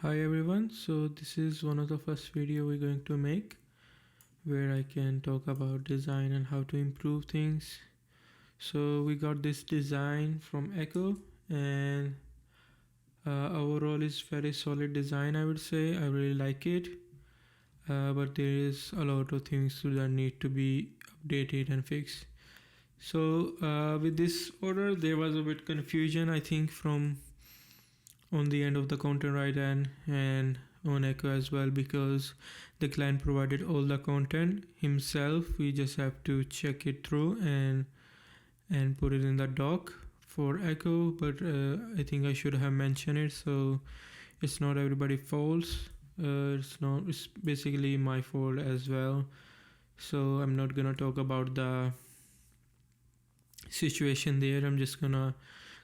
Hi everyone, so this is one of the first video we're going to make where I can talk about design and how to improve things. So we got this design from Echo, and overall is very solid design, I would say. I really like it, but there is a lot of things that need to be updated and fixed. So with this order there was a bit confusion, I think, from on the end of the content right and on Echo as well, because the client provided all the content himself. We just have to check it through and put it in the doc for Echo, but I think I should have mentioned it, so it's not everybody faults. It's basically my fault as well, so I'm not gonna talk about the situation there. I'm just gonna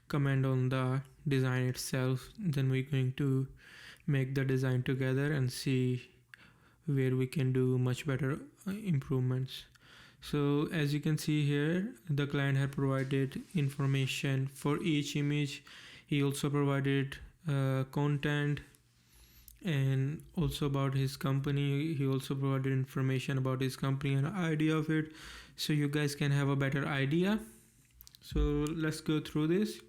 comment on the design itself, then we're going to make the design together and see where we can do much better improvements. So as you can see here, the client had provided information for each image. He also provided content and also about his company. He also provided information about his company and idea of it, so you guys can have a better idea. So let's go through this.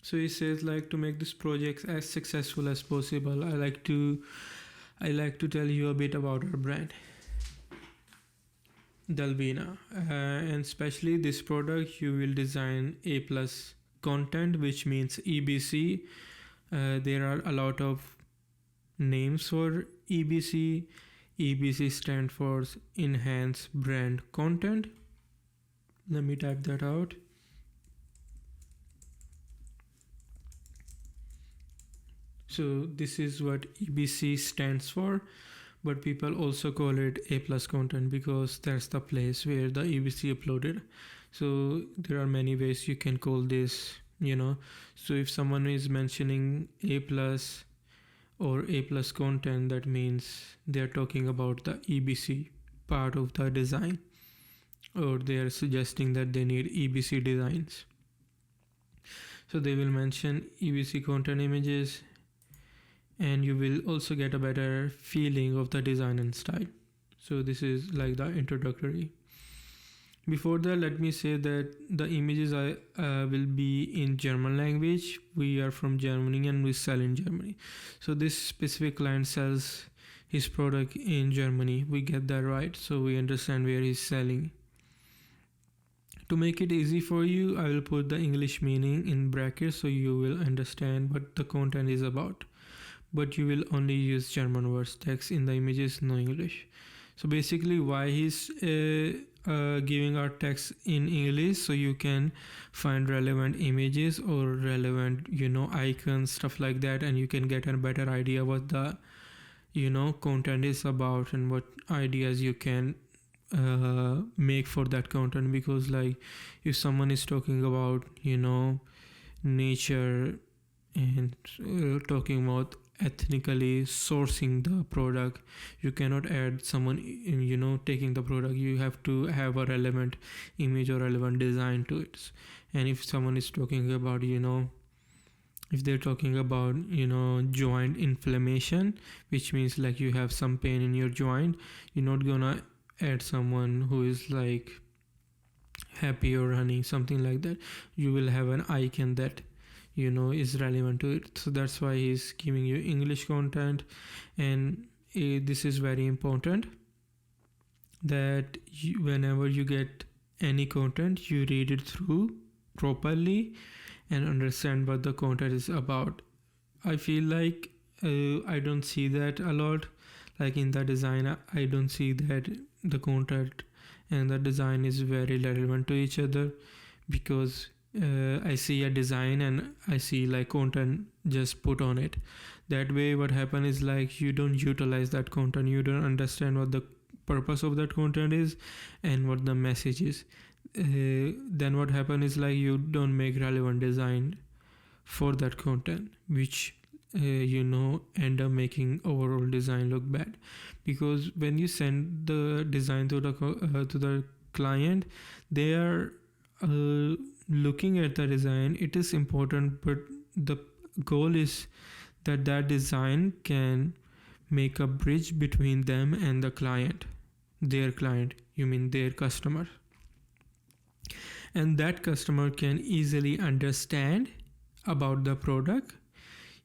So he says, like, to make this project as successful as possible, I like to tell you a bit about our brand, Dalbina, and especially this product you will design A plus content, which means EBC. There are a lot of names for EBC. EBC stands for Enhanced Brand Content. Let me type that out. So this is what EBC stands for, but people also call it A plus content because that's the place where the EBC uploaded. So there are many ways you can call this, So if someone is mentioning A plus or A plus content, that means they're talking about the EBC part of the design, or they are suggesting that they need EBC designs. So they will mention EBC content images, and you will also get a better feeling of the design and style. So this is like the introductory. Before that, let me say that the images will be in German language. We are from Germany and we sell in Germany. So this specific client sells his product in Germany. We get that right, so we understand where he's selling. To make it easy for you, I will put the English meaning in brackets so you will understand what the content is about. But you will only use German words, text in the images, no English. So basically why he's giving our text in English, so you can find relevant images or relevant icons, stuff like that, and you can get a better idea what the content is about and what ideas you can make for that content. Because like if someone is talking about nature and talking about ethnically sourcing the product, you cannot add someone taking the product. You have to have a relevant image or relevant design to it. And if someone is talking about if they're talking about joint inflammation, which means like you have some pain in your joint, you're not gonna add someone who is like happy or running, something like that. You will have an icon that is relevant to it. So that's why he's giving you English content. And this is very important that whenever you get any content, you read it through properly and understand what the content is about. I feel like I don't see that a lot. Like in the design, I don't see that the content and the design is very relevant to each other, because I see a design and I see like content just put on it. That way what happen is like you don't utilize that content, you don't understand what the purpose of that content is and what the message is. Then what happen is like you don't make relevant design for that content, which end up making overall design look bad. Because when you send the design to the client, they are looking at the design. It is important, but the goal is that design can make a bridge between them and the client, their client, you mean their customer. And that customer can easily understand about the product.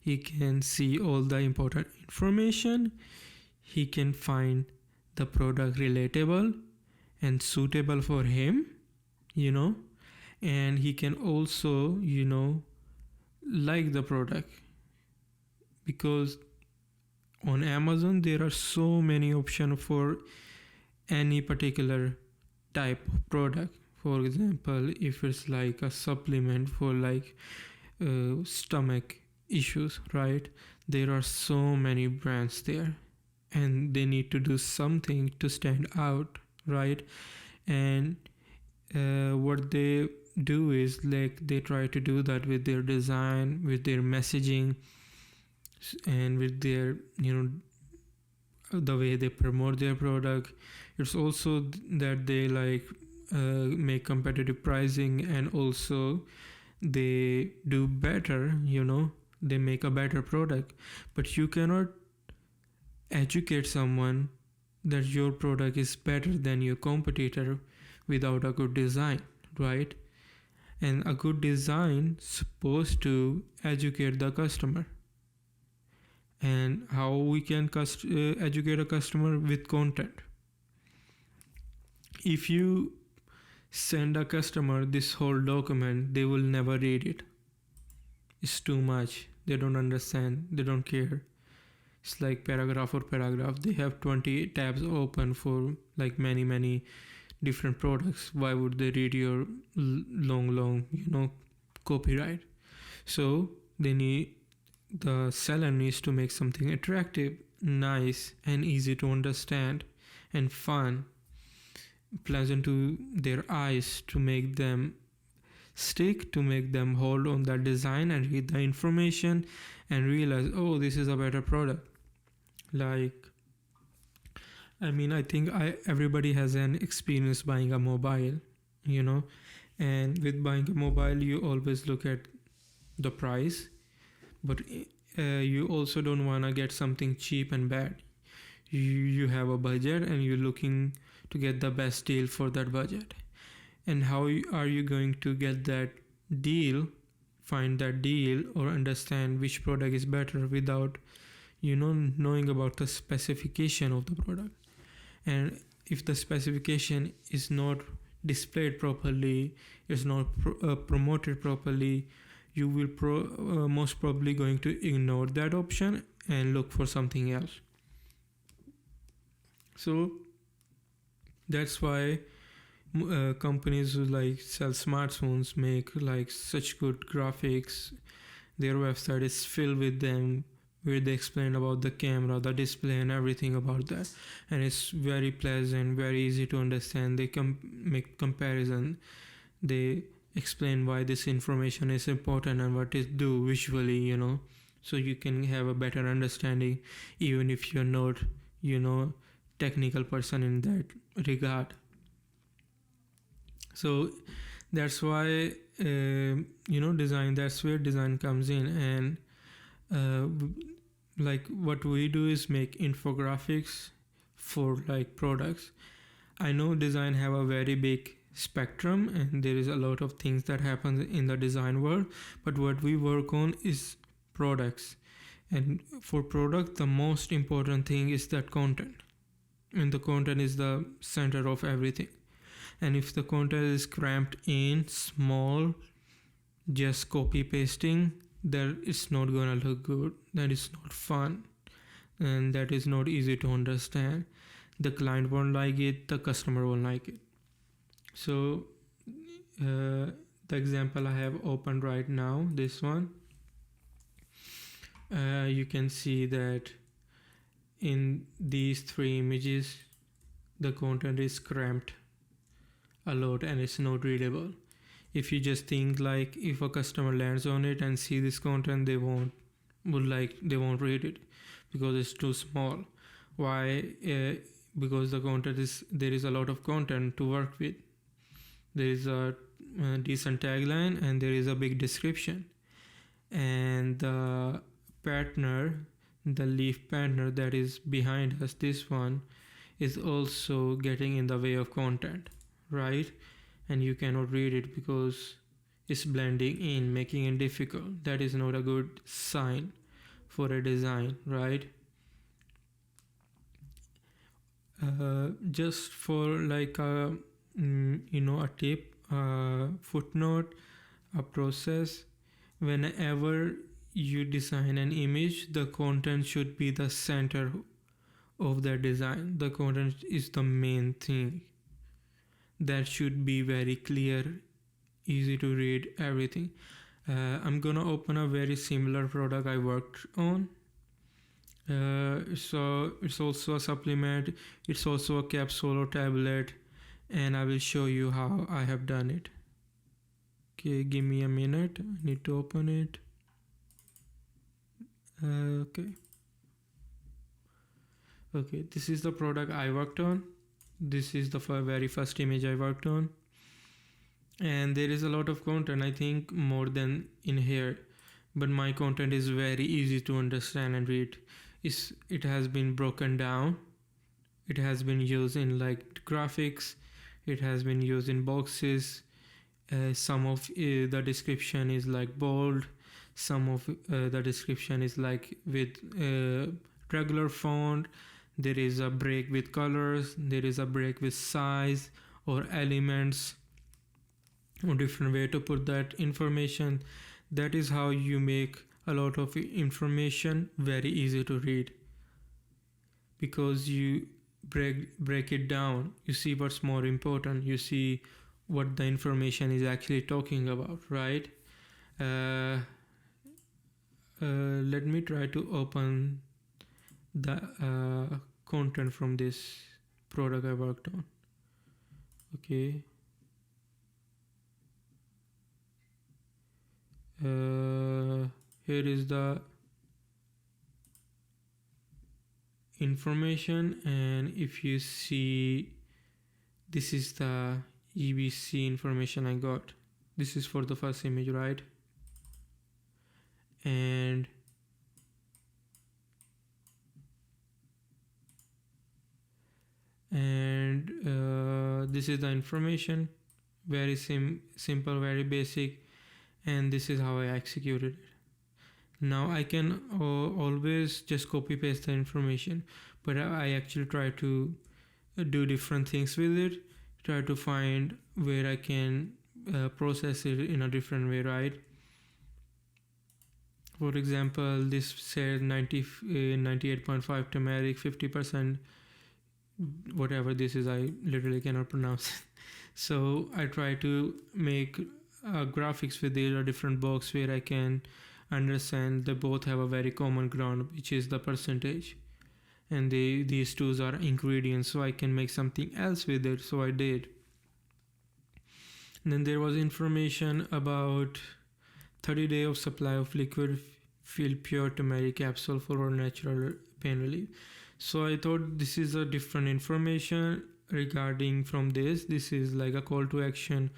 He can see all the important information. He can find the product relatable and suitable for him, you know, and he can also, like the product, because on Amazon there are so many options for any particular type of product. For example, if it's like a supplement for like stomach issues, right? There are so many brands there, and they need to do something to stand out, right? And what they do is like they try to do that with their design, with their messaging, and with their the way they promote their product. It's also that they like make competitive pricing, and also they do better, they make a better product. But you cannot educate someone that your product is better than your competitor without a good design, right? And a good design supposed to educate the customer. And how we can educate a customer? With content. If you send a customer this whole document, they will never read it. It's too much. They don't understand. They don't care. It's like paragraph or paragraph. They have 20 tabs open for like many different products. Why would they read your long copyright? So the seller needs to make something attractive, nice, and easy to understand, and fun, pleasant to their eyes, to make them stick, to make them hold on that design and read the information and realize, oh, this is a better product. Like, I think everybody has an experience buying a mobile, and with buying a mobile, you always look at the price, but you also don't want to get something cheap and bad. You have a budget and you're looking to get the best deal for that budget. And how are you going to get that deal, find that deal, or understand which product is better without knowing about the specification of the product? And if the specification is not displayed properly, is not promoted properly, you will most probably going to ignore that option and look for something else. So that's why companies who like sell smartphones make like such good graphics. Their website is filled with them, where they explain about the camera, the display, and everything about that, and it's very pleasant, very easy to understand. They make comparison, they explain why this information is important and what it do visually, so you can have a better understanding, even if you're not technical person in that regard. So that's why design, that's where design comes in. And like what we do is make infographics for like products. I know design have a very big spectrum, and there is a lot of things that happen in the design world, but what we work on is products. And for product, the most important thing is that content, and the content is the center of everything. And if the content is cramped in, small, just copy pasting, that it's not gonna look good, that is not fun, and that is not easy to understand. The client won't like it, the customer won't like it. So the example I have opened right now, this one, you can see that in these 3 images the content is cramped a lot and it's not readable. If you just think like, if a customer lands on it and see this content, they won't read it because it's too small. Why? Because there is a lot of content to work with. There is a decent tagline and there is a big description, and and the partner, the leaf partner that is behind us, this one is also getting in the way of content, right? And you cannot read it because it's blending in, making it difficult. That is not a good sign for a design, right? Just for like a a tip, footnote, a process, whenever you design an image, the content should be the center of the design. The content is the main thing. That should be very clear, easy to read, everything. I'm gonna open a very similar product I worked on. So it's also a supplement, it's also a capsule or tablet, and I will show you how I have done it. Okay, give me a minute, I need to open it. Okay, this is the product I worked on. This is the very first image I worked on, and there is a lot of content, I think more than in here, but my content is very easy to understand and read. It has been broken down, it has been used in like graphics, it has been used in boxes. Some of the description is like bold, some of the description is like with regular font. There is a break with colors, there is a break with size or elements, or different way to put that information. That is how you make a lot of information very easy to read, because you break it down, you see what's more important, you see what the information is actually talking about, right? Let me try to open the content from this product I worked on. Okay. Here is the information, and if you see, this is the EBC information I got. This is for the first image, right? And this is the information, very simple, very basic, and this is how I executed it. Now I can always just copy paste the information, but I actually try to do different things with it, try to find where I can process it in a different way, right? For example, this says 98.5 turmeric, 50% whatever this is, I literally cannot pronounce. So I try to make graphics with a different box where I can understand they both have a very common ground, which is the percentage, and these two are ingredients, so I can make something else with it. So I did. And then there was information about 30 days of supply of liquid feel pure turmeric capsule for natural pain relief. So I thought this is a different information regarding from this. This is like a call to action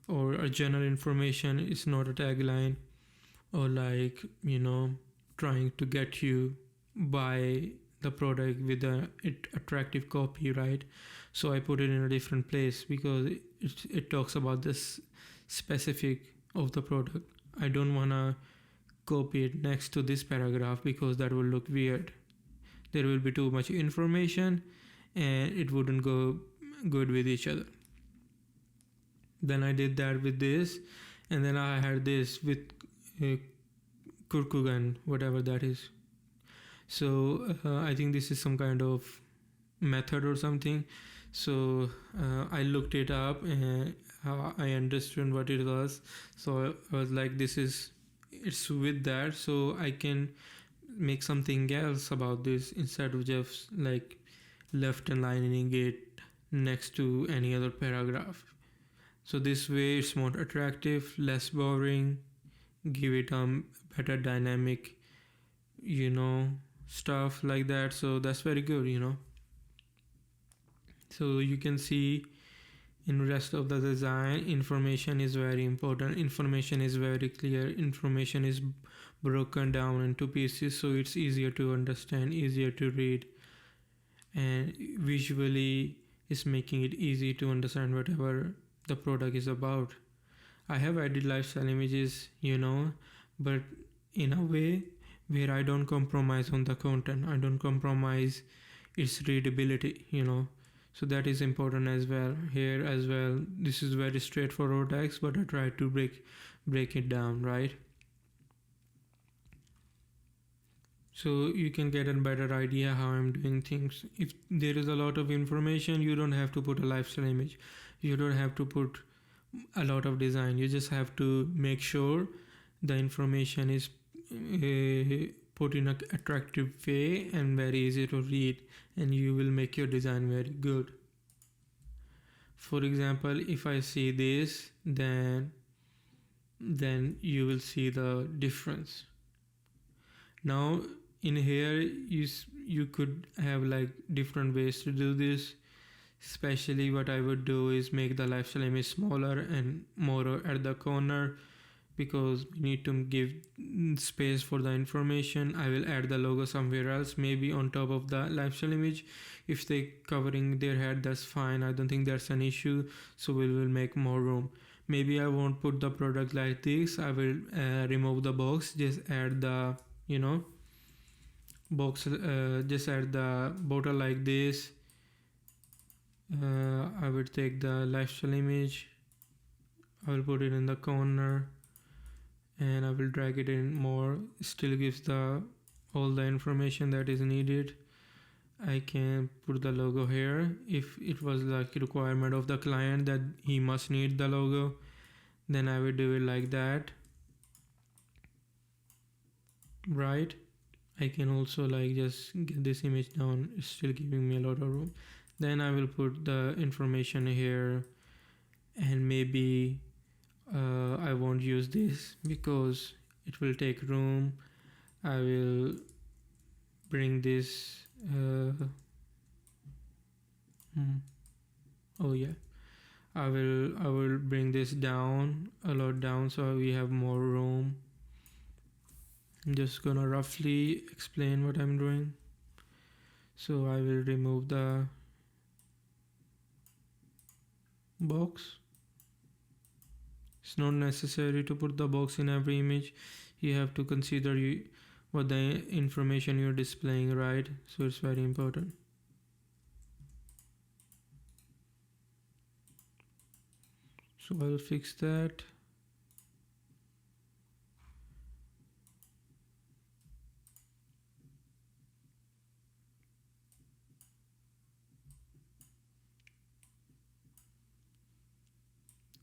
or a general information. It's not a tagline or like trying to get you buy the product with a attractive copy, right? So I put it in a different place because it talks about this specific of the product. I don't want to copy it next to this paragraph because that will look weird. There will be too much information and it wouldn't go good with each other. Then I did that with this, and then I had this with kurkugan, whatever that is. So I think this is some kind of method or something. So I looked it up and I understood what it was. So I was like, it's with that, so I can make something else about this instead of just like left aligning it next to any other paragraph. So this way it's more attractive, less boring, give it a better dynamic, stuff like that. So that's very good. So you can see in rest of the design, information is very important, information is very clear, information is broken down into pieces, so it's easier to understand, easier to read, and visually is making it easy to understand whatever the product is about. I have added lifestyle images, but in a way where I don't compromise on the content, I don't compromise its readability. So that is important as well. Here as well, this is very straightforward text, but I try to break it down, right? So you can get a better idea how I'm doing things. If there is a lot of information, you don't have to put a lifestyle image, you don't have to put a lot of design. You just have to make sure the information is put in an attractive way and very easy to read, and you will make your design very good. For example, if I see this, then you will see the difference. Now in here you could have like different ways to do this. Especially what I would do is make the lifestyle image smaller and more at the corner, because we need to give space for the information. I will add the logo somewhere else, maybe on top of the lifestyle image. If they covering their head, that's fine, I don't think that's an issue. So we will make more room. Maybe I won't put the product like this, I will remove the box, just add the box, just add the bottle like this. I will take the lifestyle image, I will put it in the corner, and I will drag it in more. Still gives the all the information that is needed. I can put the logo here if it was like a requirement of the client that he must need the logo, then I will do it like that, right? I can also like just get this image down, it's still giving me a lot of room. Then I will put the information here, and maybe I won't use this because it will take room. I will bring this oh yeah, I will bring this down a lot down so we have more room. I'm just gonna roughly explain what I'm doing. So I will remove the box. It's not necessary to put the box in every image. You have to consider what the information you're displaying, right? So it's very important. So I'll fix that.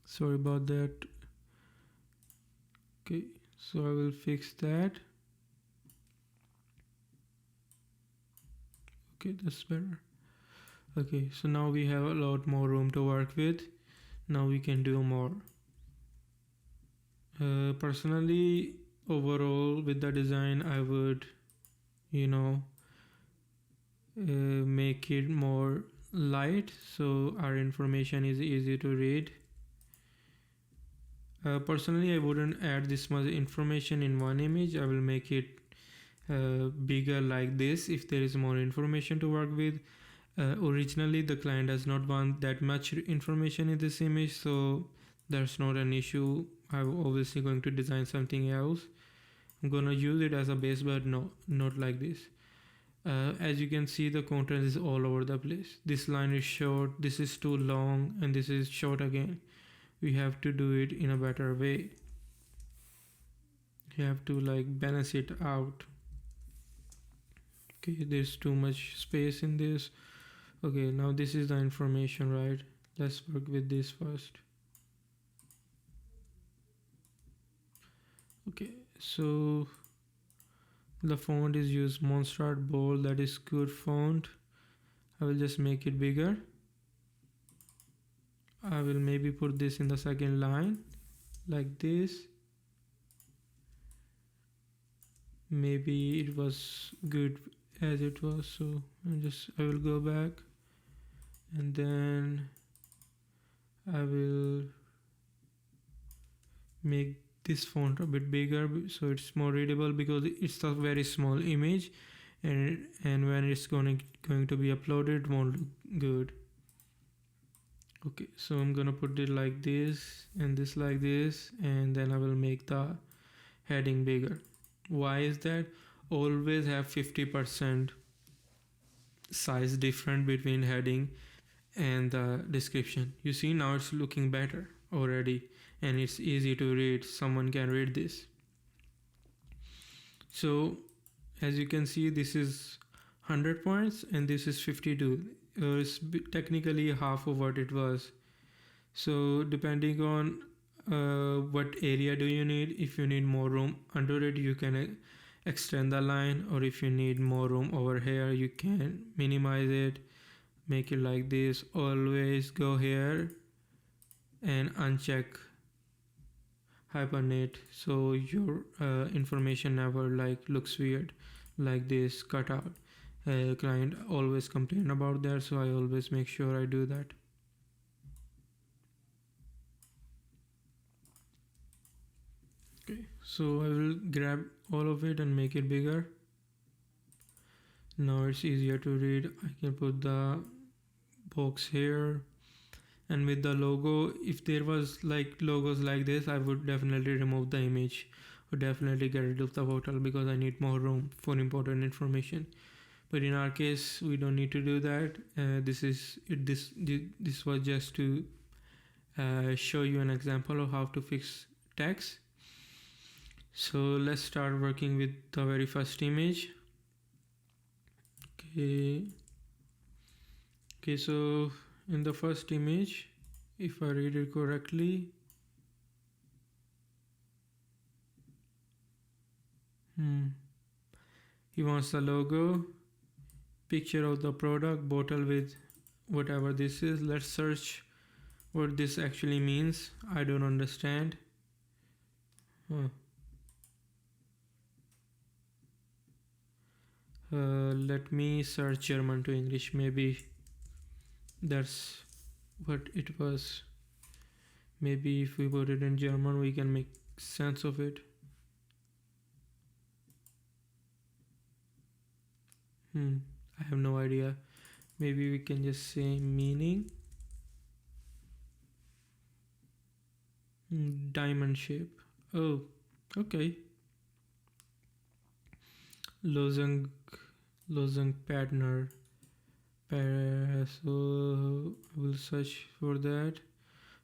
Sorry about that. Okay, so I will fix that. Okay, that's better. Okay, so now we have a lot more room to work with. Now we can do more. Personally, overall with the design, I would make it more light so our information is easy to read. Personally, I wouldn't add this much information in one image. I will make it bigger like this if there is more information to work with. Originally the client does not want that much information in this image, so that's not an issue. I'm obviously going to design something else. I'm gonna use it as a base, but no, not like this. As you can see, the content is all over the place. This line is short, this is too long, and this is short again. We have to do it in a better way. You have to like balance it out. Okay, there's too much space in this. Okay, now this is the information, right? Let's work with this first. Okay, so the font is used Monstart Bold, that is good font. I will just make it bigger. I will maybe put this in the second line like this. Maybe it was good as it was, so I will go back, and then I will make this font a bit bigger so it's more readable, because it's a very small image, and when it's going to be uploaded it won't look good. Okay, so I'm gonna put it like this and this like this, and then I will make the heading bigger. Why is that? Always have 50% size different between heading and the description. You see, now it's looking better already, and it's easy to read. Someone can read this. So as you can see, this is 100 points and this is 52. It's technically half of what it was. So depending on what area do you need, if you need more room under it, you can extend the line, or if you need more room over here, you can minimize it, make it like this. Always go here and uncheck hibernate, so your information never like looks weird like this cut out. Client always complain about that, so I always make sure I do that. Okay, so I will grab all of it and make it bigger. Now it's easier to read. I can put the box here, and with the logo, if there was like logos like this, I would definitely remove the image, or definitely get rid of the bottle, because I need more room for important information. But in our case, we don't need to do that. This was just to show you an example of how to fix text. So let's start working with the very first image. Okay, so in the first image, if I read it correctly, he wants the logo, picture of the product, bottle with whatever this is. Let's search what this actually means. I don't understand. Let me search German to English. Maybe that's what it was. Maybe if we put it in German, we can make sense of it. I have no idea. Maybe we can just say meaning. Diamond shape. Oh, okay. Lozenge partner. So I will search for that.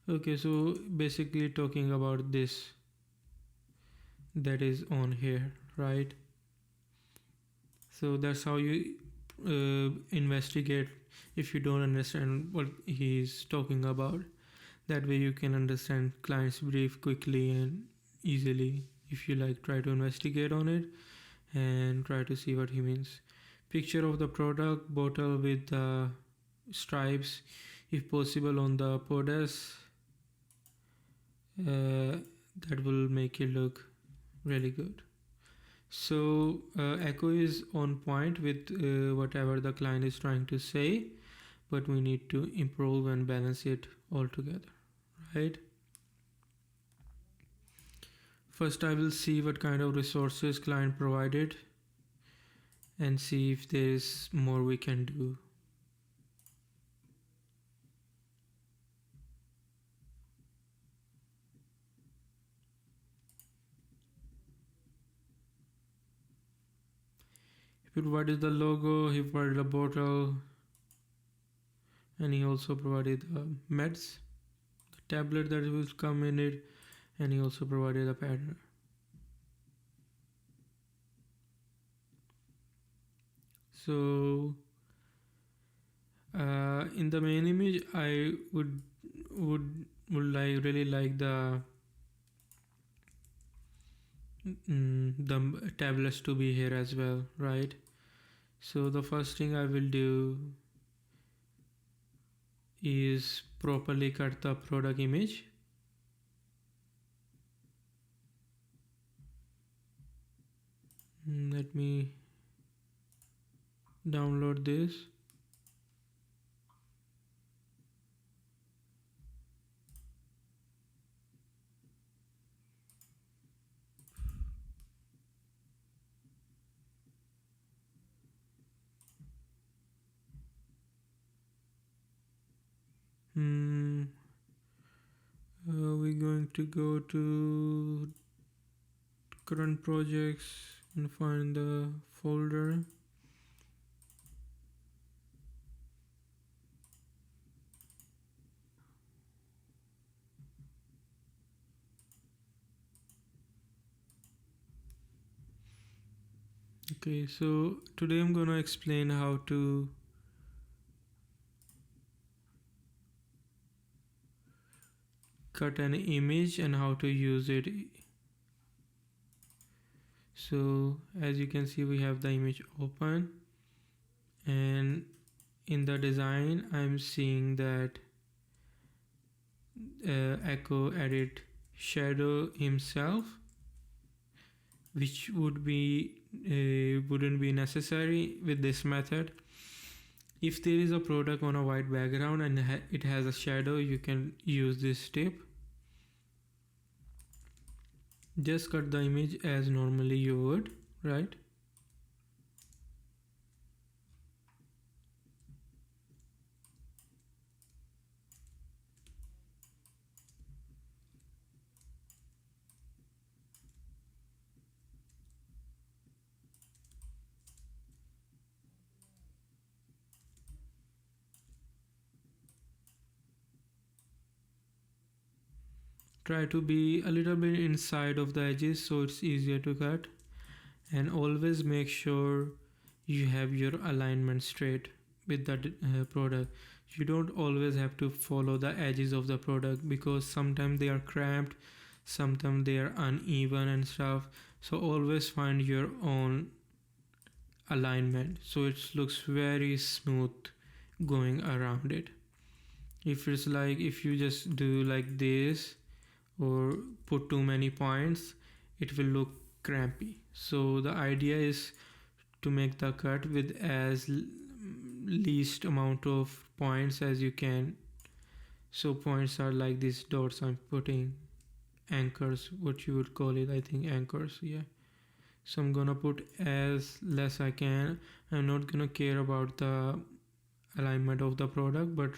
Okay, so basically talking about this that is on here, right? So that's how you investigate if you don't understand what he's talking about. That way you can understand client's brief quickly and easily, if you like try to investigate on it and try to see what he means. Picture of the product, bottle with stripes, if possible on the bodice. That will make it look really good. So echo is on point with whatever the client is trying to say, but we need to improve and balance it all together, right? First I will see what kind of resources client provided and see if there is more we can do. He provided the logo, he provided a bottle, and he also provided the meds, the tablet that will come in it, and he also provided a pattern. So in the main image, I would really like the tablets to be here as well, right? So the first thing I will do is properly cut the product image. Let me download this. Hmm, we're going to go to current projects and find the folder. Okay, so today I'm gonna explain how to cut an image and how to use it. So as you can see, we have the image open, and in the design I'm seeing that echo edit shadow himself, which wouldn't be necessary with this method. If there is a product on a white background and it has a shadow, you can use this tip. Just cut the image as normally you would, right? Try to be a little bit inside of the edges so it's easier to cut, and always make sure you have your alignment straight with the product. You don't always have to follow the edges of the product because sometimes they are cramped, sometimes they are uneven and stuff. So always find your own alignment so it looks very smooth going around it. If it's like, if you just do like this or put too many points, it will look crampy. So the idea is to make the cut with as least amount of points as you can. So points are like these dots I'm putting, anchors, what you would call it, I think anchors, yeah. So I'm gonna put as less I can. I'm not gonna care about the alignment of the product, but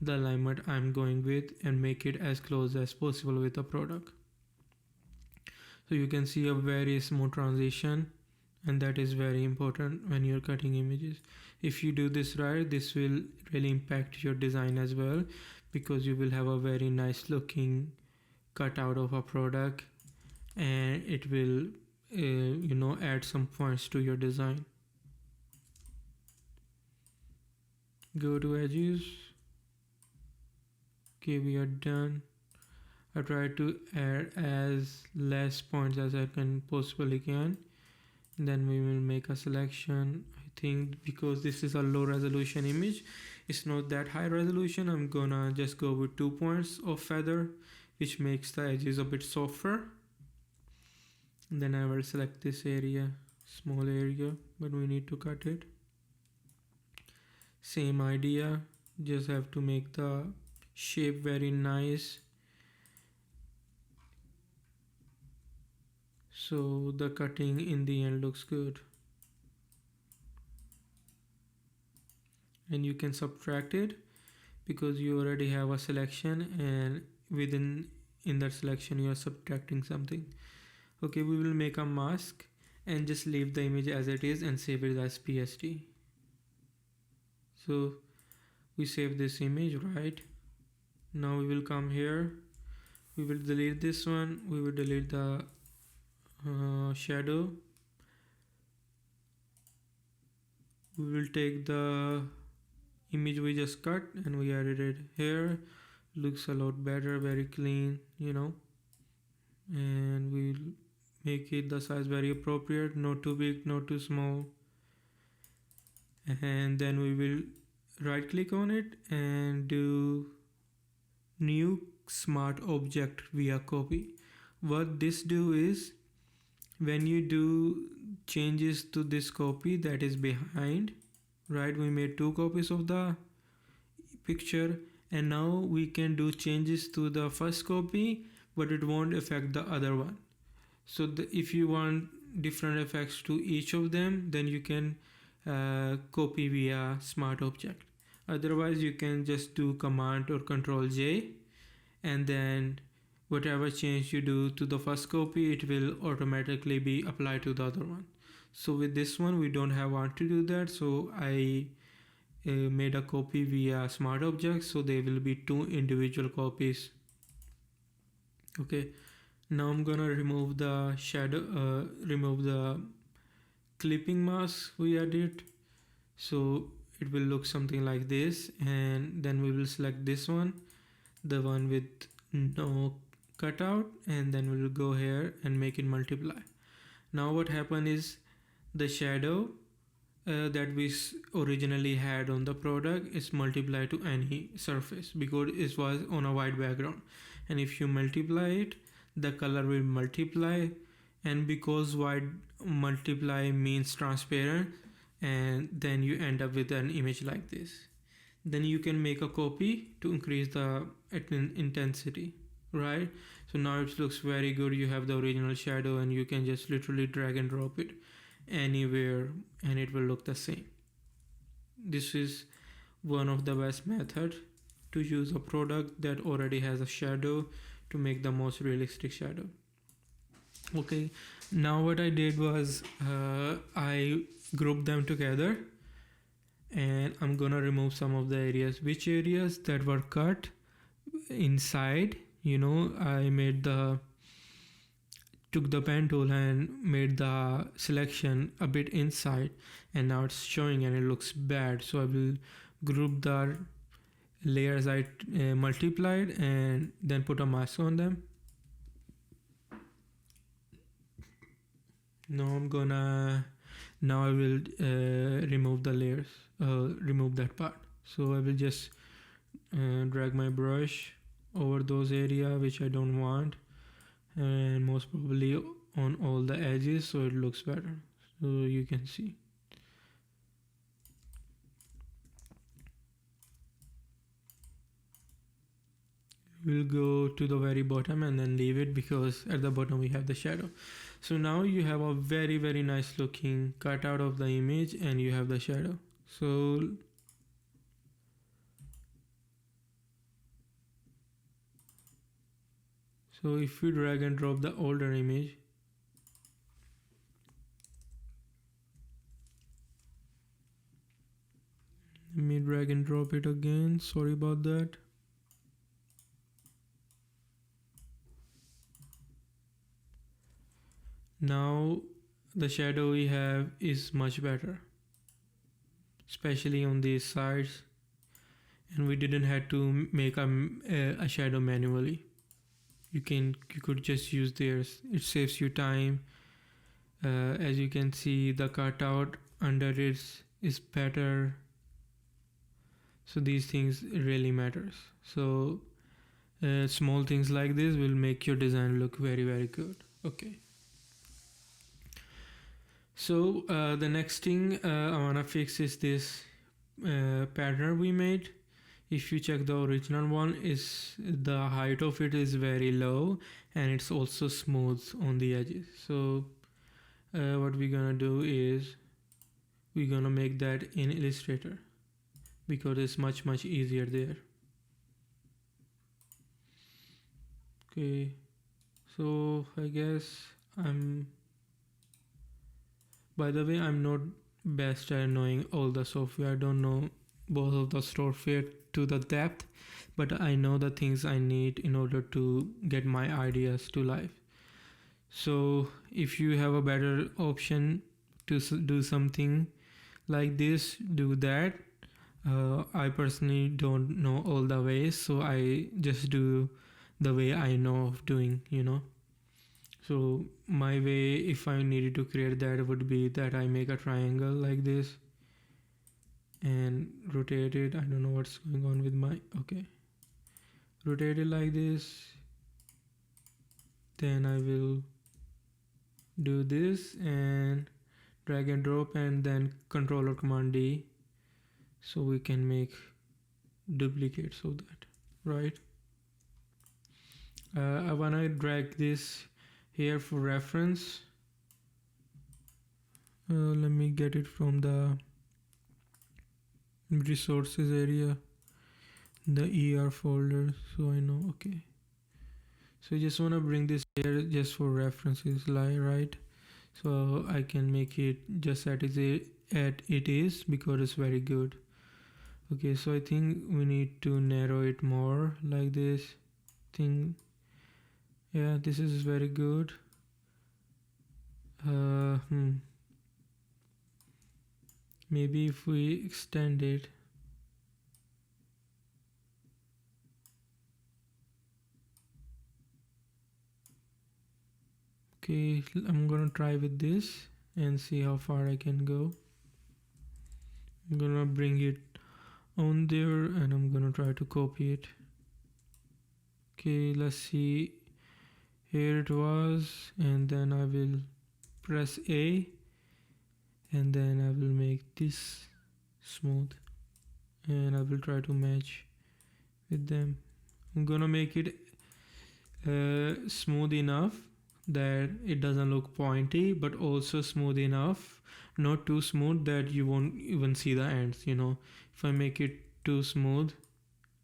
the alignment I'm going with, and make it as close as possible with the product. So you can see a very smooth transition, and that is very important when you're cutting images. If you do this right, this will really impact your design as well, because you will have a very nice looking cutout of a product, and it will add some points to your design. Go to edges. Okay, we are done. I try to add as less points as I can possibly can. Then we will make a selection. I think because this is a low resolution image, it's not that high resolution, I'm gonna just go with 2 points of feather, which makes the edges a bit softer. And then I will select this area, small area, but we need to cut it. Same idea, just have to make the shape very nice so the cutting in the end looks good. And you can subtract it because you already have a selection, and in that selection you are subtracting something. Okay, we will make a mask and just leave the image as it is and save it as PSD. So we save this image, right? Now we will come here, we will delete this one, we will delete the shadow. We will take the image we just cut and we added it here. Looks a lot better, very clean, and we'll make it the size very appropriate, not too big, not too small. And then we will right click on it and do new smart object via copy. What this do is, when you do changes to this copy that is behind, right, we made 2 copies of the picture, and now we can do changes to the first copy, but it won't affect the other one. So if you want different effects to each of them, then you can copy via smart object. Otherwise you can just do Command or Control J, and then whatever change you do to the first copy, it will automatically be applied to the other one. So with this one we don't have want to do that, so I made a copy via smart objects, so there will be two individual copies. Okay, now I'm gonna remove the shadow, remove the clipping mask we added. So it will look something like this, and then we will select this one, the one with no cutout, and then we will go here and make it multiply. Now what happened is the shadow that we originally had on the product is multiplied to any surface because it was on a white background, and if you multiply it, the color will multiply, and because white multiply means transparent, and then you end up with an image like this. Then you can make a copy to increase the intensity, right? So now it looks very good. You have the original shadow and you can just literally drag and drop it anywhere and it will look the same. This is one of the best methods to use a product that already has a shadow to make the most realistic shadow. Okay, now what I did was I grouped them together, and I'm gonna remove some of the areas. Which areas that were cut inside, I took the pen tool and made the selection a bit inside, and now it's showing and it looks bad. So I will group the layers I multiplied and then put a mask on them. Now I will remove the layers, remove that part. So I will just drag my brush over those areas which I don't want, and most probably on all the edges so it looks better. So you can see. We'll go to the very bottom and then leave it because at the bottom we have the shadow. So now you have a very very nice looking cutout of the image and you have the shadow. So if we drag and drop the older image, let me drag and drop it again, sorry about that. Now the shadow we have is much better, especially on these sides, and we didn't have to make a shadow manually. You could just use theirs. It saves you time. As you can see, the cutout under it is better. So these things really matters. So small things like this will make your design look very very good. Okay. So the next thing I wanna fix is this pattern we made. If you check the original one, is the height of it is very low and it's also smooth on the edges. So what we're gonna do is we're gonna make that in Illustrator because it's much easier there. Okay, so I guess by the way, I'm not best at knowing all the software. I don't know both of the software to the depth, but I know the things I need in order to get my ideas to life. So if you have a better option to do something like this, do that. I personally don't know all the ways, so I just do the way I know of doing, So my way, if I needed to create that, would be that I make a triangle like this and rotate it. I don't know what's going on with my, okay. Rotate it like this. Then I will do this and drag and drop and then Control or Command D. So we can make duplicates of that, right? I wanna drag this here for reference. Let me get it from the resources area, the ER folder, so I know. Okay, so I just want to bring this here just for references, right? So I can make it just at it is, because it's very good. Okay, so I think we need to narrow it more like this thing. Yeah, this is very good. Maybe if we extend it. Okay, I'm gonna try with this and see how far I can go. I'm gonna bring it on there and I'm gonna try to copy it. Okay, let's see. Here it was, and then I will press A, and then I will make this smooth, and I will try to match with them. I'm gonna make it smooth enough that it doesn't look pointy, but also smooth enough, not too smooth that you won't even see the ends. If I make it too smooth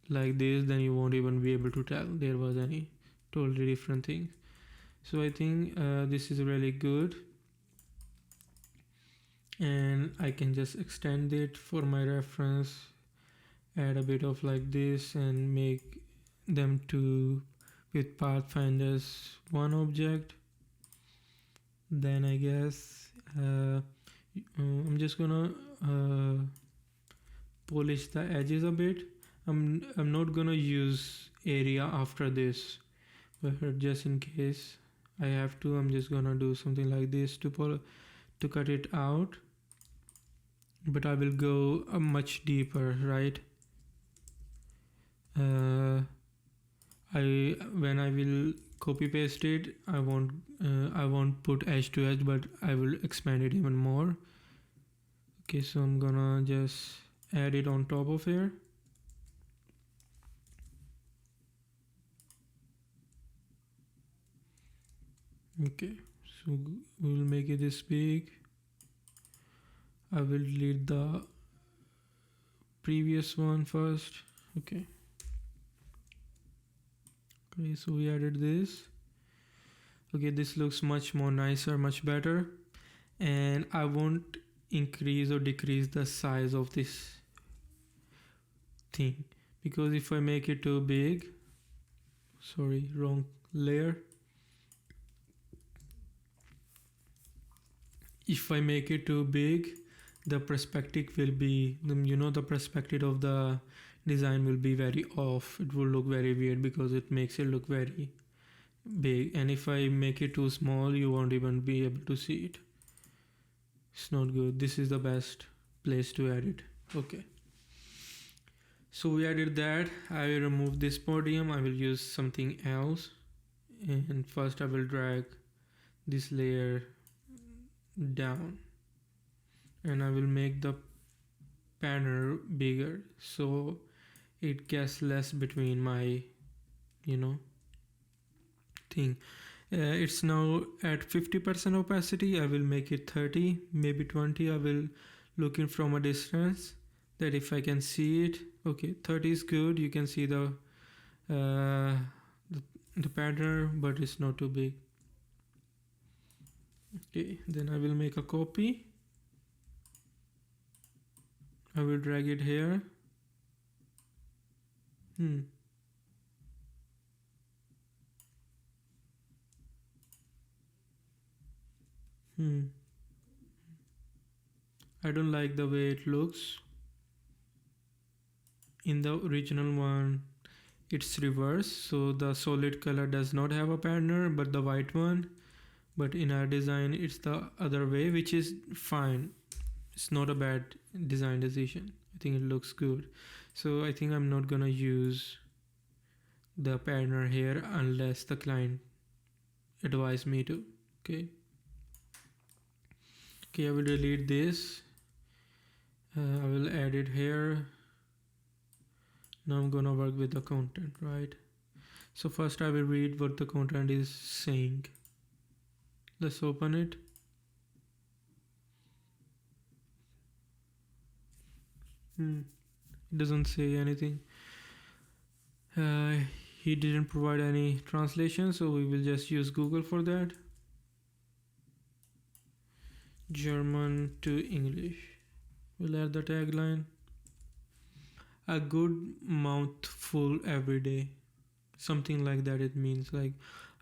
like this, then you won't even be able to tell there was any totally different thing. So I think this is really good, and I can just extend it for my reference, add a bit of like this and make them two with pathfinders one object. Then I guess I'm just gonna polish the edges a bit. I'm not gonna use area after this, but just in case I have to, I'm just gonna do something like this to cut it out. But I will go much deeper, right? When I will copy paste it, I won't put edge to edge, but I will expand it even more. Okay, so I'm gonna just add it on top of here. Okay, so we'll make it this big. I will delete the previous one first. Okay, so we added this. Okay, this looks much more nicer, much better, and I won't increase or decrease the size of this thing, because if I make it too big, sorry, wrong layer, if I make it too big, the perspective will be, the perspective of the design will be very off. It will look very weird because it makes it look very big, and if I make it too small, you won't even be able to see it. It's not good. This is the best place to add it. Okay, so we added that. I will remove this podium. I will use something else, and first I will drag this layer down, and I will make the banner bigger so it gets less between my thing. It's now at 50% opacity. I will make it 30, maybe 20. I will look in from a distance that if I can see it. Okay, 30 is good. You can see the pattern, but it's not too big. Okay, then I will make a copy. I will drag it here. I don't like the way it looks. In the original one, it's reverse, so the solid color does not have a pattern, but the white one. But in our design, it's the other way, which is fine. It's not a bad design decision. I think it looks good. So I think I'm not gonna use the pattern here unless the client advise me to. Okay, I will delete this. I will add it here. Now I'm gonna work with the content, right? So first I will read what the content is saying. Let's open it. It doesn't say anything. uh, he didn't provide any translation, so we will just use Google for that. German to English. We'll add the tagline: a good mouthful every day. Something like that. It means like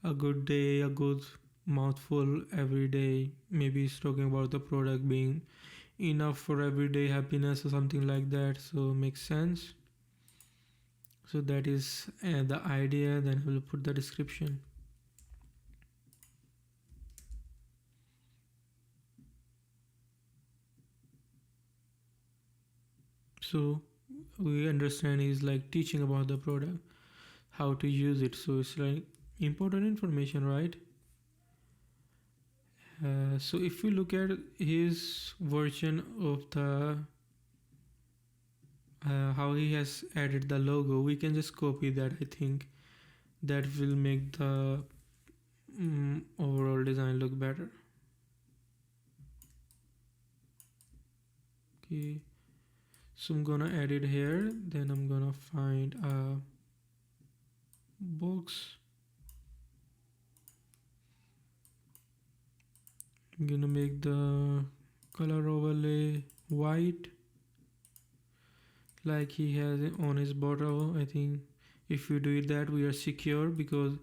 a good day, a good mouthful every day. Maybe he's talking about the product being enough for everyday happiness or something like that. So makes sense. So that is the idea. Then we'll put the description. So we understand he's like teaching about the product, how to use it. So it's like important information, right? So if we look at his version of the how he has added the logo, we can just copy that. I think that will make the overall design look better. Okay, so I'm gonna add it here. Then I'm gonna find a box. I'm gonna make the color overlay white like he has it on his bottle. I think if we do that, we are secure, because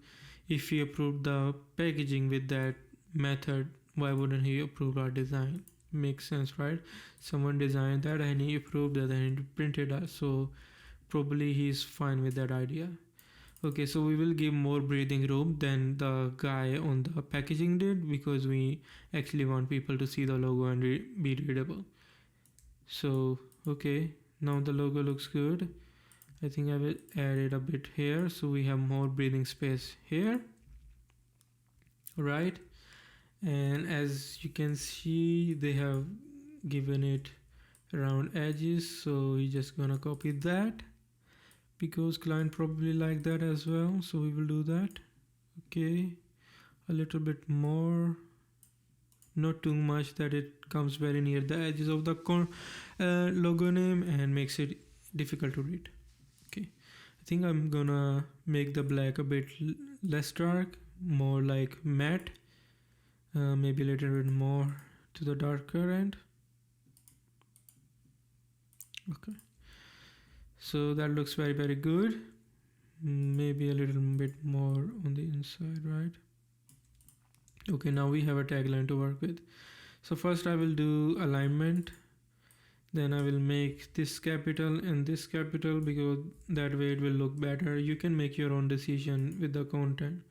if he approved the packaging with that method, why wouldn't he approve our design? Makes sense, right? Someone designed that and he approved that and he printed it, so probably he's fine with that idea. Okay, so we will give more breathing room than the guy on the packaging did, because we actually want people to see the logo and be readable. So okay, now the logo looks good. I think I will add it a bit here so we have more breathing space here, right? And as you can see, they have given it round edges, so we're just gonna copy that because client probably like that as well, so we will do that. Okay, a little bit more, not too much that it comes very near the edges of the logo name and makes it difficult to read. Okay, I think I'm gonna make the black a bit less dark, more like matte, maybe a little bit more to the darker end. Okay, so that looks very good. Maybe a little bit more on the inside, right? Okay, now we have a tagline to work with. So first I will do alignment, then I will make this capital and this capital, because that way it will look better. You can make your own decision with the content.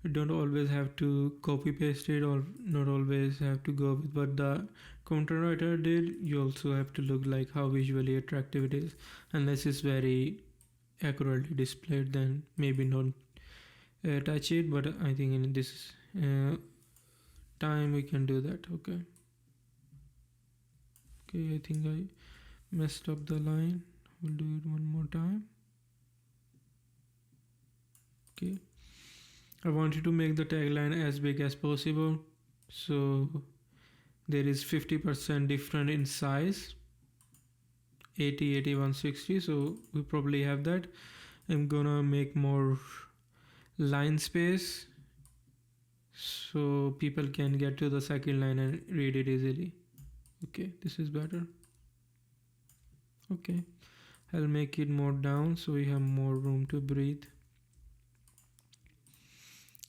You don't always have to copy paste it, or not always have to go with what the content writer did. You also have to look like how visually attractive it is. Unless it's very accurately displayed, then maybe not touch it, but I think in this time we can do that. Okay, I think I messed up the line. We'll do it one more time. Okay, I wanted to make the tagline as big as possible, so there is 50% different in size, 80, 81, 60, so we probably have that. I'm gonna make more line space so people can get to the second line and read it easily. Okay, this is better. Okay, I'll make it more down so we have more room to breathe.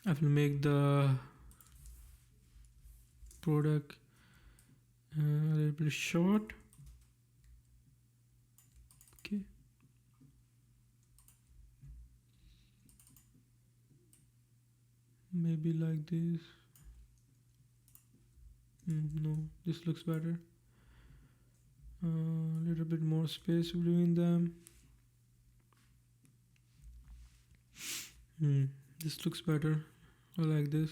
I will make the product a little bit short. Okay, maybe like this. No, this looks better. A little bit more space between them. This looks better. I like this.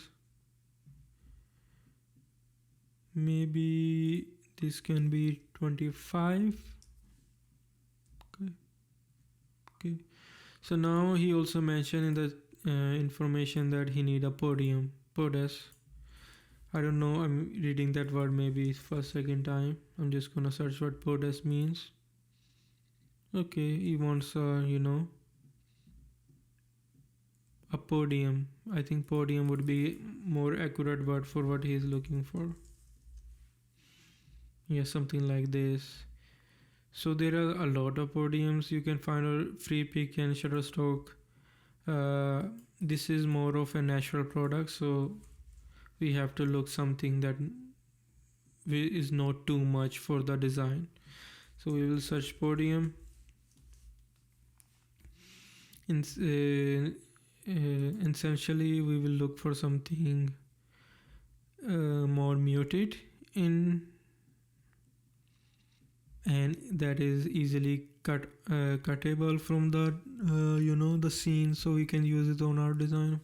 Maybe this can be 25. Okay, so now he also mentioned in the information that he need a podes. I don't know, I'm reading that word maybe for a second time. I'm just gonna search what podes means. Okay, he wants a podium. I think podium would be more accurate word for what he is looking for. Yeah, something like this. So there are a lot of podiums you can find on free pick and shutterstock. This is more of a natural product, so we have to look something that is not too much for the design. So we will search podium. In, essentially we will look for something more muted in, and that is easily cuttable from the the scene, so we can use it on our design.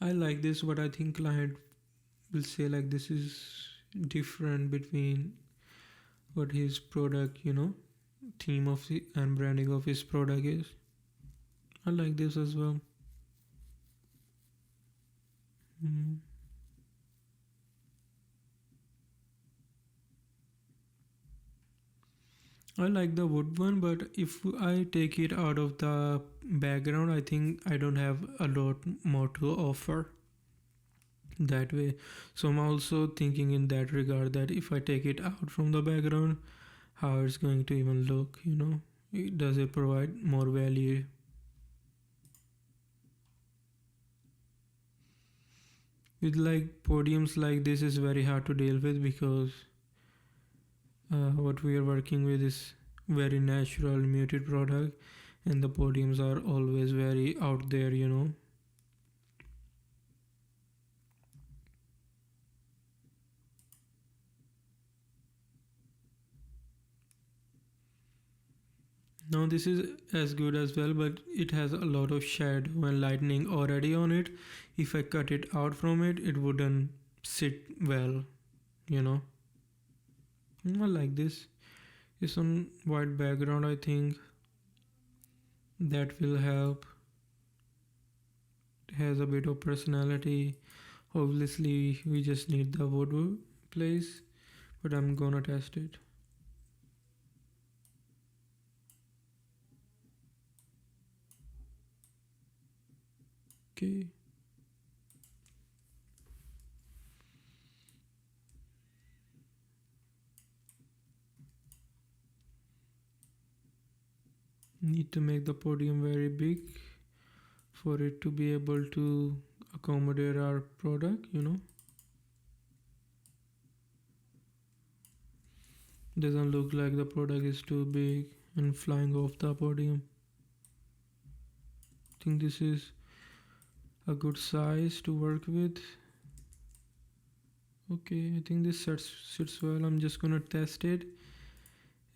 I like this, but I think client will say like this is different between what his product theme of the and branding of his product is. I like this as well. Mm. I like the wood one, but if I take it out of the background, I think I don't have a lot more to offer that way. So I'm also thinking in that regard that if I take it out from the background, how it's going to even look, does it provide more value? With like podiums like this is very hard to deal with because what we are working with is very natural muted product, and the podiums are always very out there. Now this is as good as well, but it has a lot of shadow and lightning already on it. If I cut it out from it, it wouldn't sit well, you know. I like this. It's on white background, I think that will help. It has a bit of personality. Obviously we just need the wood place, but I'm gonna test it. Okay. Need to make the podium very big for it to be able to accommodate our product. Doesn't look like the product is too big and flying off the podium. I think this is a good size to work with. Okay, I think this sits well. I'm just gonna test it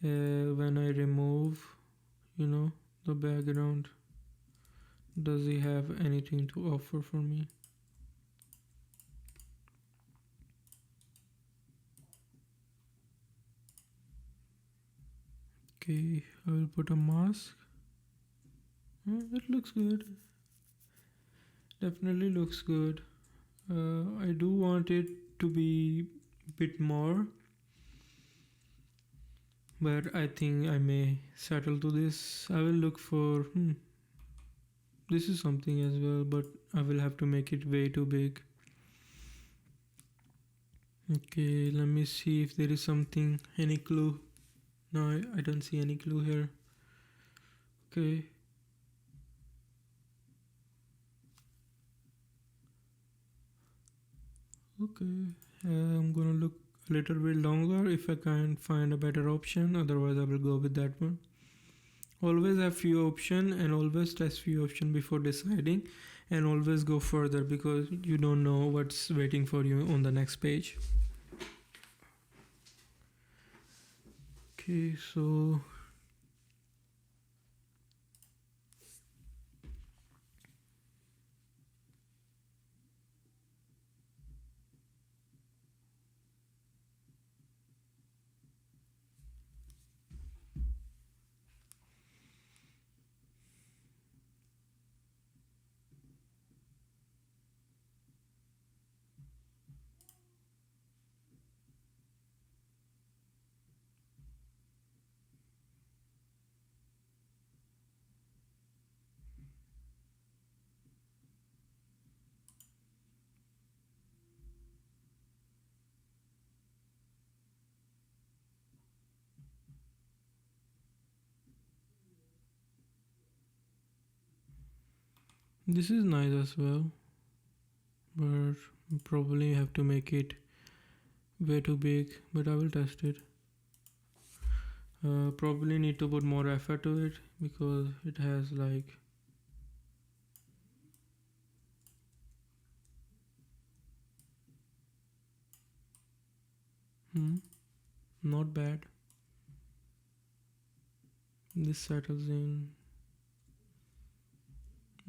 when I remove the background. Does he have anything to offer for me? Okay, I will put a mask. It looks good. Definitely looks good. I do want it to be a bit more, but I think I may settle to this. I will look for this is something as well, but I will have to make it way too big. Okay, let me see if there is something, any clue. No, I don't see any clue here. Okay. Okay, I'm gonna look a little bit longer if I can't find a better option. Otherwise, I will go with that one. Always have few option and always test few option before deciding, and always go further because you don't know what's waiting for you on the next page. Okay, so This is nice as well, but probably have to make it way too big, but I will test it. Probably need to put more effort to it because it has like not bad. This settles in.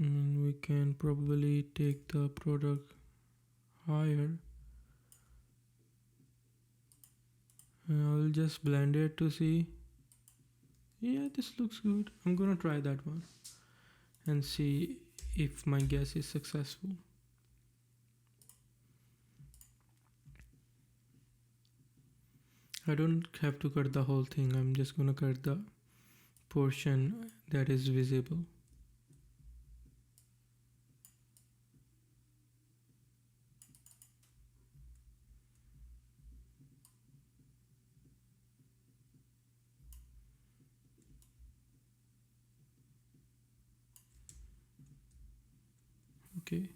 We can probably take the product higher. I'll just blend it to see. Yeah, this looks good. I'm gonna try that one and see if my guess is successful. I don't have to cut the whole thing. I'm just gonna cut the portion that is visible. Okay.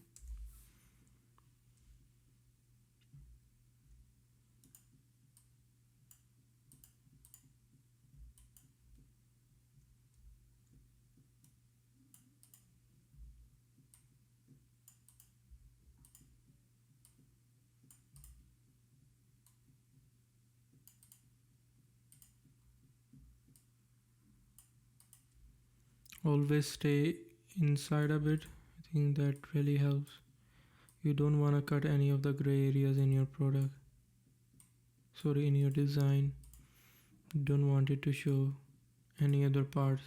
Always stay inside a bit. I think that really helps. You don't want to cut any of the gray areas in your product. Sorry, in your design. You don't want it to show any other parts.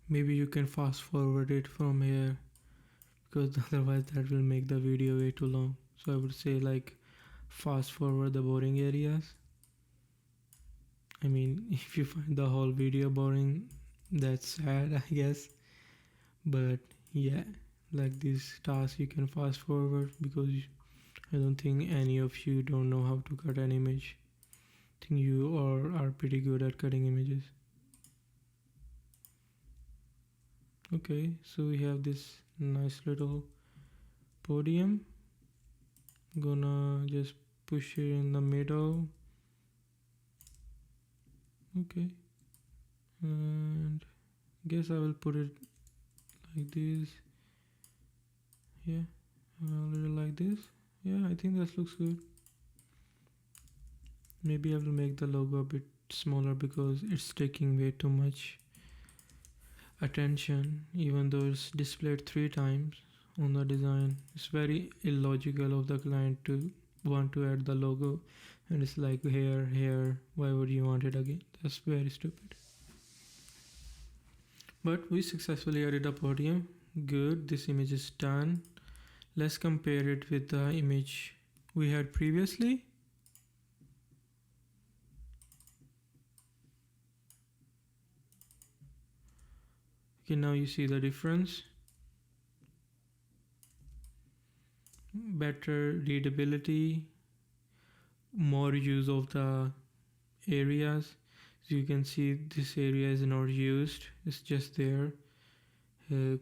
Maybe you can fast forward it from here because otherwise that will make the video way too long. So I would say like fast forward the boring areas. I mean, if you find the whole video boring, that's sad, I guess. But yeah, like these tasks you can fast forward because I don't think any of you don't know how to cut an image. I think you are pretty good at cutting images. Okay, so we have this nice little podium. Gonna just push it in the middle. Okay, and guess I will put it like this. Yeah, a little like this. Yeah, I think that looks good. Maybe I will make the logo a bit smaller because it's taking way too much attention, even though it's displayed 3 times on the design. It's very illogical of the client to want to add the logo and it's like here, why would you want it again? That's very stupid. But we successfully added a podium. Good, this image is done. Let's compare it with the image we had previously. Okay, now you see the difference. Better readability, more use of the areas. So you can see this area is not used, it's just there. And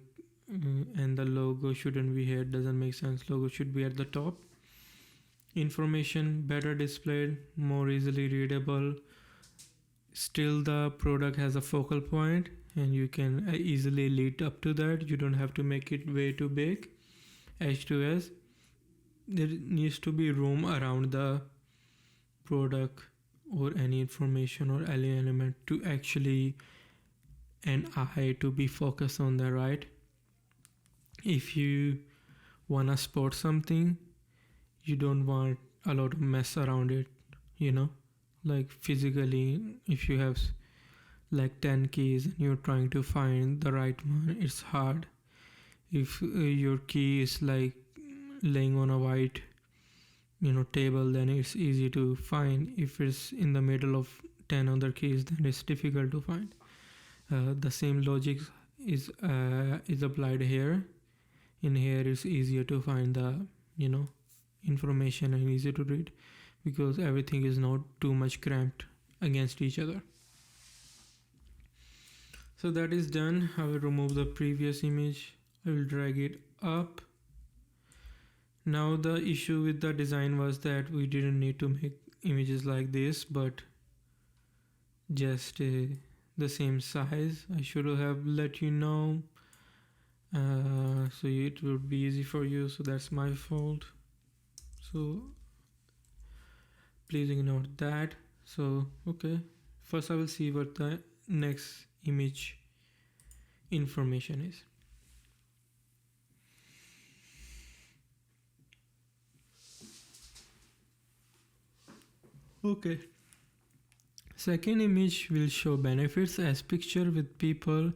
the logo shouldn't be here, doesn't make sense. Logo should be at the top. Information better displayed, more easily readable. Still the product has a focal point and you can easily lead up to that. You don't have to make it way too big. H2S, there needs to be room around the product or any information or any element to actually an eye to be focused on the right. If you wanna spot something, you don't want a lot of mess around it, you know, like physically. If you have like 10 keys and you're trying to find the right one, it's hard. If your key is like laying on a white table, then it's easy to find. If it's in the middle of 10 other keys, then it's difficult to find. The same logic is applied here. In here it's easier to find the information and easier to read because everything is not too much cramped against each other. So that is done. I will remove the previous image. I will drag it up. Now the issue with the design was that we didn't need to make images like this, but just the same size. I should have let you know, so it would be easy for you. So that's my fault. So please ignore that. So okay, first I will see what the next image information is. Okay, second image will show benefits as picture with people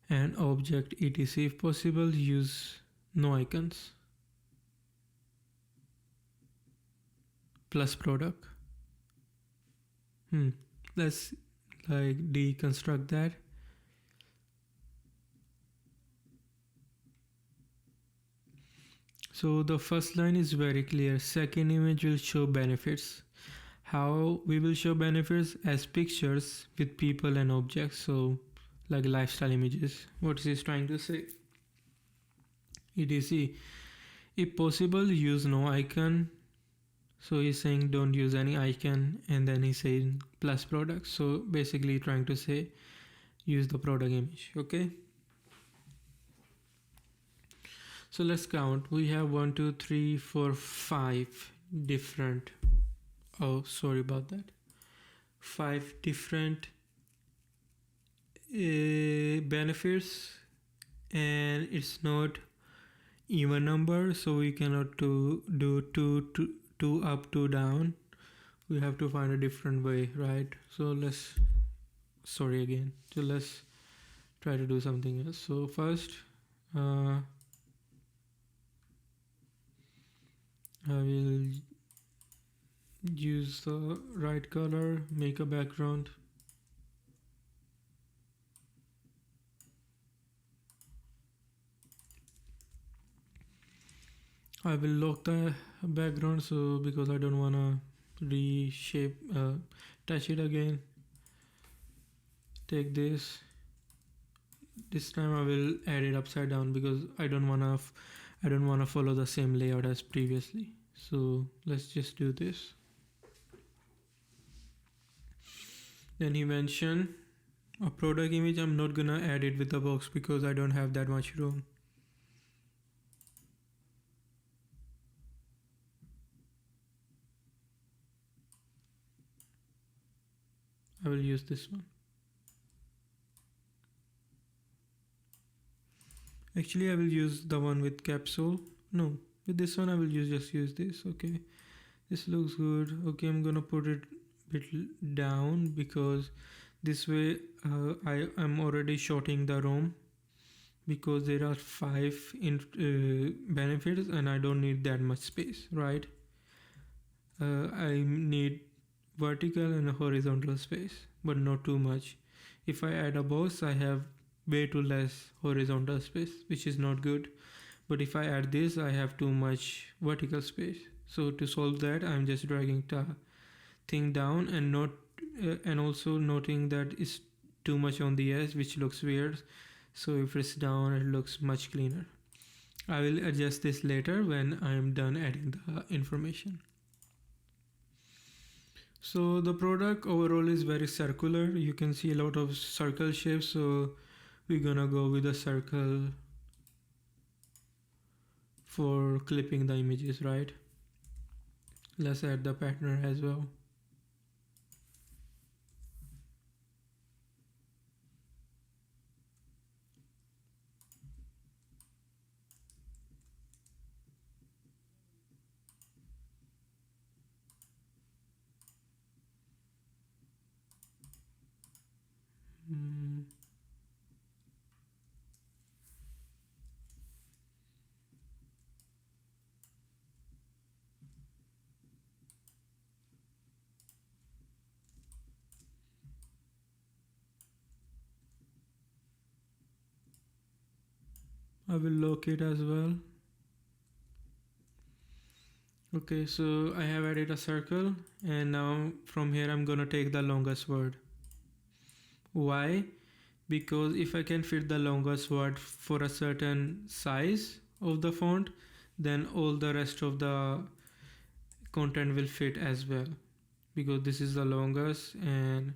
and object etc. If possible, use no icons. Plus product. Let's like deconstruct that. So the first line is very clear. Second image will show benefits. How we will show benefits as pictures with people and objects. So like lifestyle images. What is he trying to say? etc. If possible, use no icon. So he's saying don't use any icon, and then he's saying plus product. So basically trying to say use the product image. Okay. So let's count. We have 1, 2, 3, 4, 5 different. Oh, sorry about that. 5 different benefits, and it's not even number, so we cannot do two up, 2 down. We have to find a different way, right? So let's try to do something else. So first, I will use the right color, make a background. I will lock the background, so because I don't wanna reshape, touch it again. Take this. This time I will add it upside down because I don't wanna follow the same layout as previously. So let's just do this. Then he mentioned a product image. I'm not gonna add it with the box because I don't have that much room. I will use this one. Actually, I will use the one with capsule. No, with this one I will just use this. Okay, this looks good. Okay, I'm gonna put it a bit down because this way I am already shorting the ROM because there are 5 benefits and I don't need that much space, right? I need vertical and horizontal space, but not too much. If I add a box, I have way too less horizontal space, which is not good. But if I add this, I have too much vertical space. So to solve that, I'm just dragging the thing down and not and also noting that it's too much on the edge, which looks weird. So if it's down, it looks much cleaner. I will adjust this later when I'm done adding the information. So the product overall is very circular. You can see a lot of circle shapes. So we're gonna go with a circle for clipping the images, right? Let's add the pattern as well. Mm, I will lock it as well. Okay, so I have added a circle, and now from here I'm gonna take the longest word. Why? Because if I can fit the longest word for a certain size of the font, then all the rest of the content will fit as well, because this is the longest and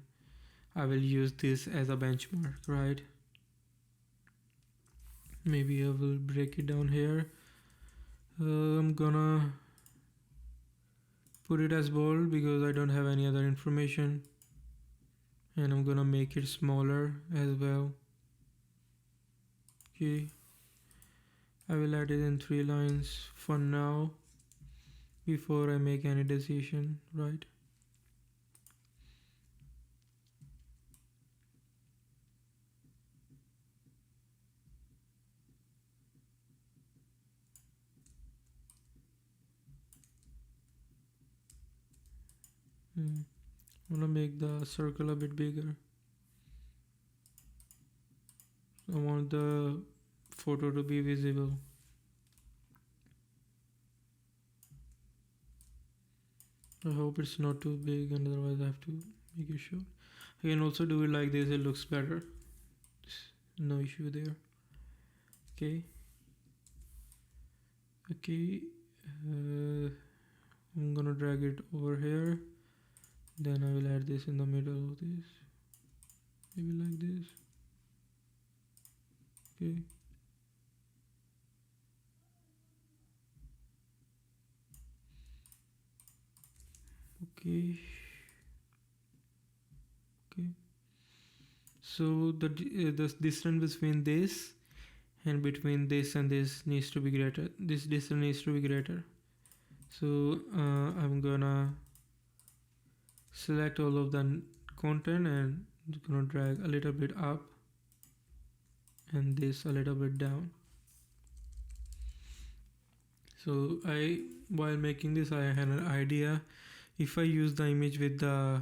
I will use this as a benchmark, right? Maybe I will break it down here. I'm gonna put it as bold because I don't have any other information, and I'm gonna make it smaller as well. Okay, I will add it in 3 lines for now before I make any decision, right? I'm gonna make the circle a bit bigger. I want the photo to be visible. I hope it's not too big, and otherwise I have to make it short. I can also do it like this, it looks better. No issue there. Okay. Okay. I'm gonna drag it over here. Then I will add this in the middle of this. Maybe like this. Okay. Okay. Okay. So the distance between this and between this and this needs to be greater. This distance needs to be greater. So I'm gonna select all of the content and gonna drag a little bit up and this a little bit down. So while making this, I had an idea. If I use the image with the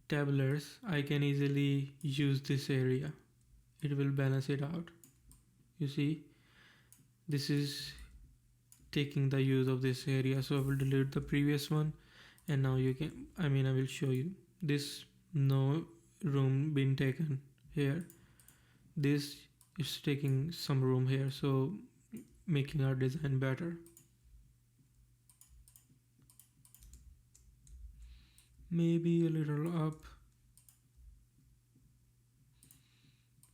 tabulars, I can easily use this area. It will balance it out. You see, this is taking the use of this area. So I will delete the previous one, and now you can, I will show you this. No room being taken here. This is taking some room here, so making our design better. Maybe a little up,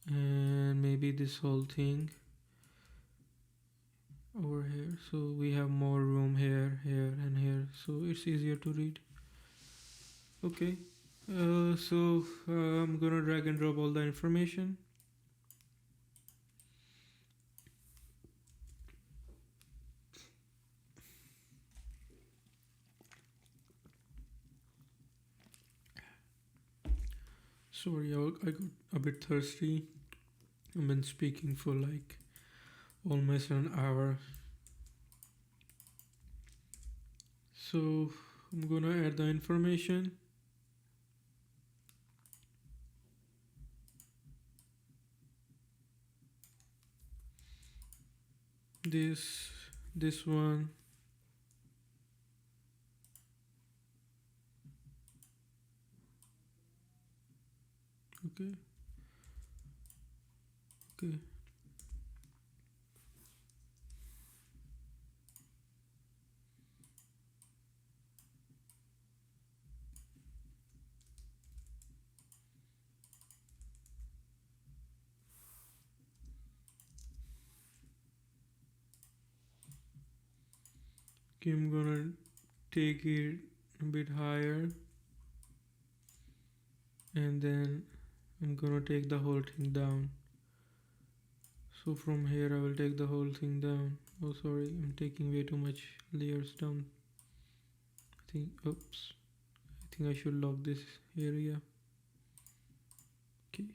and maybe this whole thing over here, so we have more room here, here and here, so it's easier to read. Okay, so I'm gonna drag and drop all the information. Sorry, I got a bit thirsty. I've been speaking for like almost an hour. So I'm gonna add the information. this one. Okay. Okay. Okay, I'm gonna take it a bit higher, and then I'm gonna take the whole thing down. So from here I will take the whole thing down. Oh sorry, I'm taking way too much layers down. Oops, I think I should lock this area. Okay,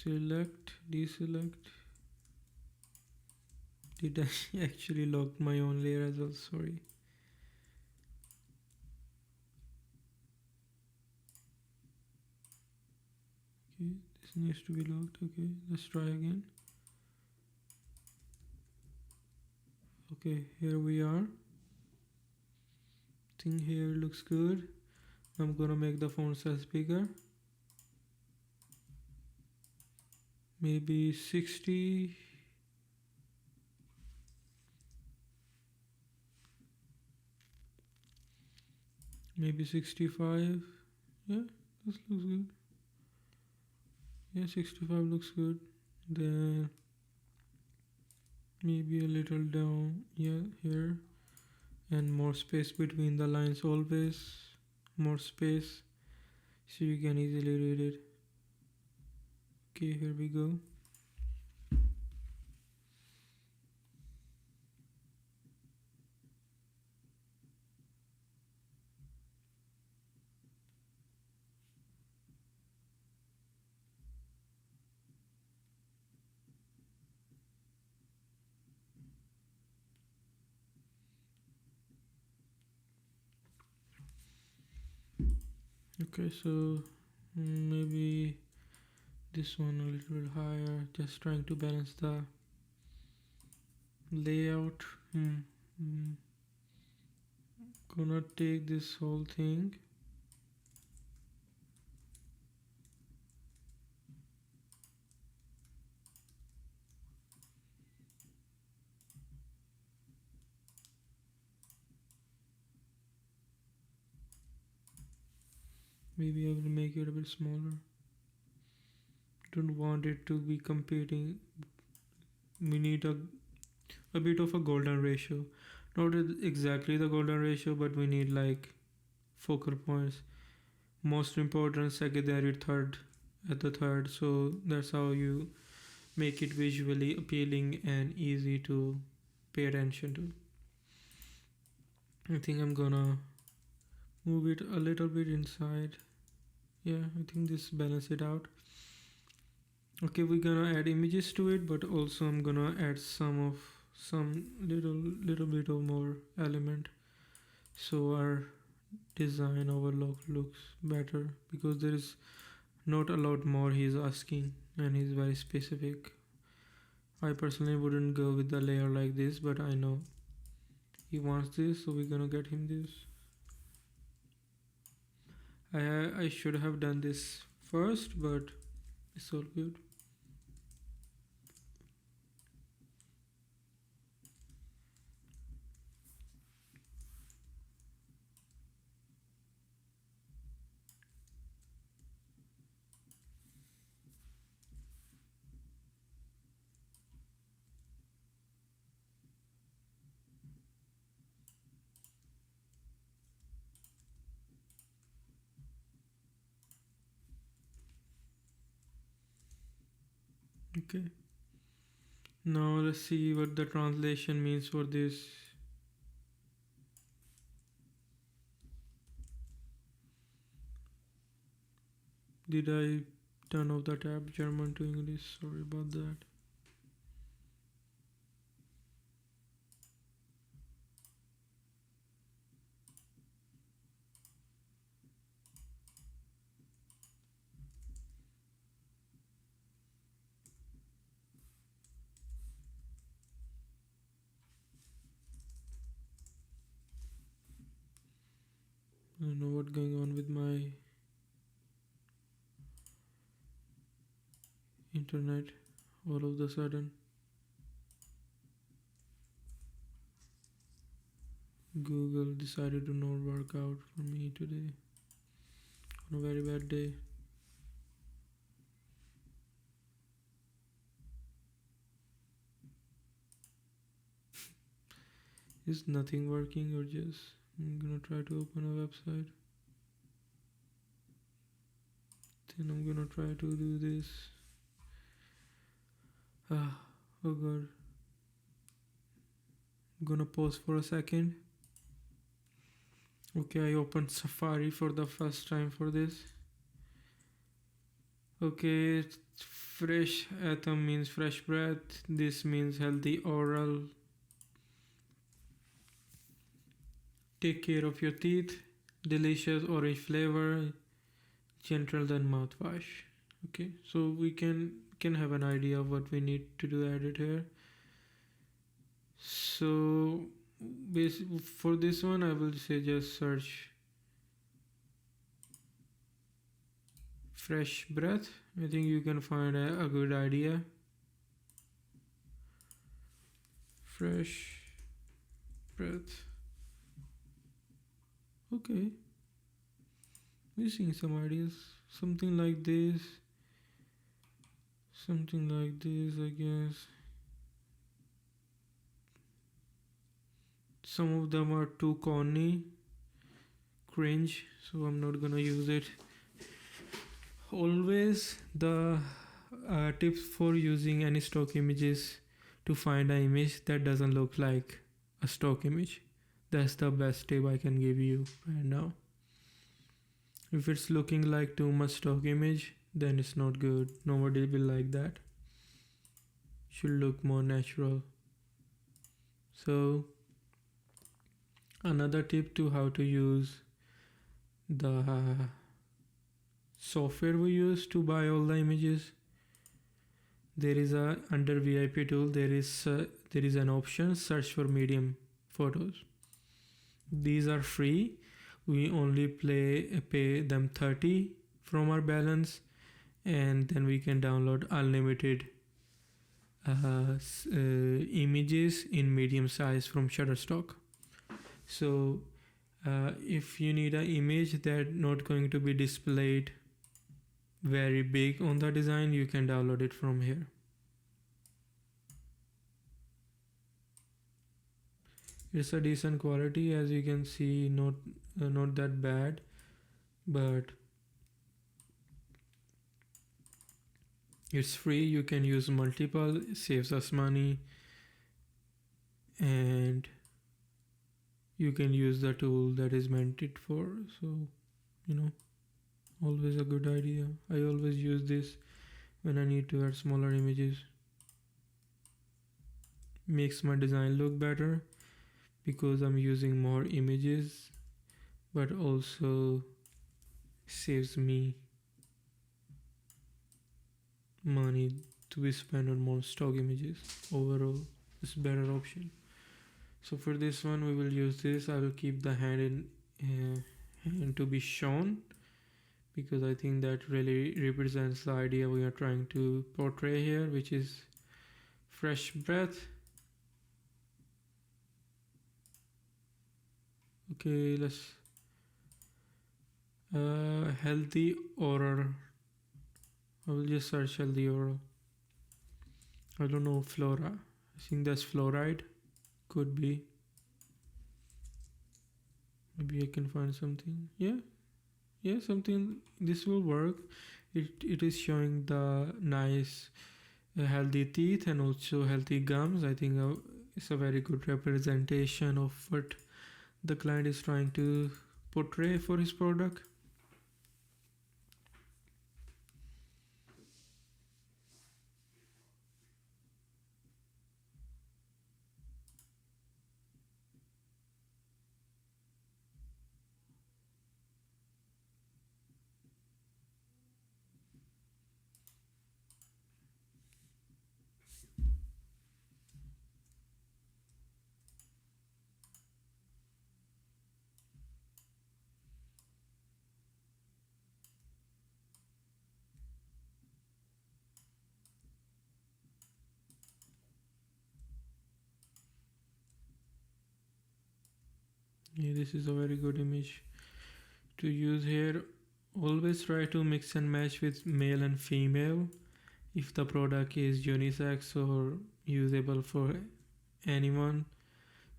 select, deselect. Did I actually lock my own layer as well? Sorry. Okay, this needs to be locked. Okay, let's try again. Okay, here we are. Thing here looks good. I'm gonna make the font size bigger. Maybe 60. Maybe 65. Yeah, this looks good. Yeah, 65 looks good. Then maybe a little down, yeah, here. And more space between the lines always. More space so you can easily read it. Okay, here we go. Okay, so maybe this one a little bit higher, just trying to balance the layout. Gonna take this whole thing. Maybe I will make it a bit smaller. Don't want it to be competing. We need a bit of a golden ratio. Not exactly the golden ratio, but we need like focal points. Most important, secondary, third, at the third. So that's how you make it visually appealing and easy to pay attention to. I think I'm gonna move it a little bit inside. Yeah, I think this balance it out. Okay, we're gonna add images to it, but also I'm gonna add some little bit of more element, so our design overlook looks better, because there is not a lot more he's asking and he's very specific. I personally wouldn't go with the layer like this, but I know he wants this, so we're gonna get him this. I should have done this first, but it's all good. Okay, now let's see what the translation means for this. Did I turn off the tab German to English? Sorry about that. I don't know what's going on with my internet all of a sudden. Google decided to not work out for me today on a very bad day. Is nothing working, or just I'm gonna try to open a website? Then I'm gonna try to do this. Oh god. I'm gonna pause for a second. Okay, I opened Safari for the first time for this. Okay, fresh atom means fresh breath. This means healthy oral. Take care of your teeth. Delicious orange flavor. Gentler than mouthwash. Okay, so we can have an idea of what we need to do edit here. So for this one I will say just search fresh breath. I think you can find a good idea. Fresh breath. Okay, we're seeing some ideas. Something like this. Something like this, I guess. Some of them are too corny, cringe, so I'm not gonna use it. Always the tips for using any stock images to find an image that doesn't look like a stock image. That's the best tip I can give you right now. If it's looking like too much stock image, then it's not good. Nobody will like that. Should look more natural. So another tip to how to use the software we use to buy all the images. There is a under VIP tool. There is an option search for medium photos. These are free. We only pay them 30 from our balance, and then we can download unlimited images in medium size from Shutterstock. So if you need an image that not going to be displayed very big on the design, you can download it from here. It's a decent quality, as you can see, not that bad, but it's free. You can use multiple. It saves us money, and you can use the tool that is meant it for. So always a good idea. I always use this when I need to add smaller images. Makes my design look better because I'm using more images, but also saves me money to be spent on more stock images. Overall, it's a better option. So for this one we will use this. I will keep the hand to be shown, because I think that really represents the idea we are trying to portray here, which is fresh breath. Okay, let's healthy oral. I will just search healthy oral. I don't know, flora. I think that's fluoride. Could be. Maybe I can find something. Yeah, something. This will work. It is showing the nice healthy teeth and also healthy gums. I think it's a very good representation of what the client is trying to portray for his product. Yeah, this is a very good image to use here. Always try to mix and match with male and female if the product is unisex or usable for anyone.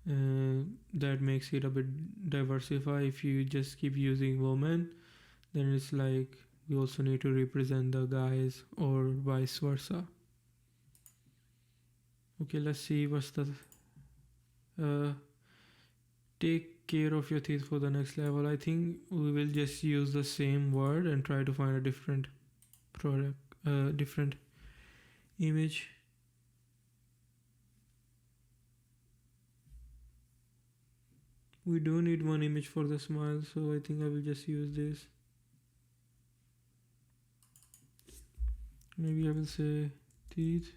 That makes it a bit diversify. If you just keep using women, then it's like we also need to represent the guys or vice versa. Okay, let's see what's the uh, take care of your teeth for the next level. I think we will just use the same word and try to find a different product, different image. We do need one image for the smile, so I think I will just use this. Maybe I will say teeth.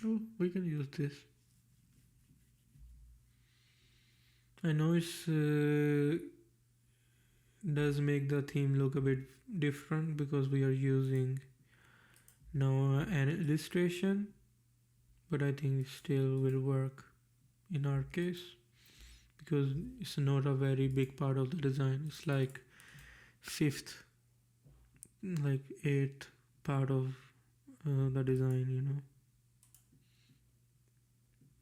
Oh, we can use this. I know it's does make the theme look a bit different because we are using now an illustration, but I think it still will work in our case because it's not a very big part of the design. It's like fifth, like eighth part of the design, you know.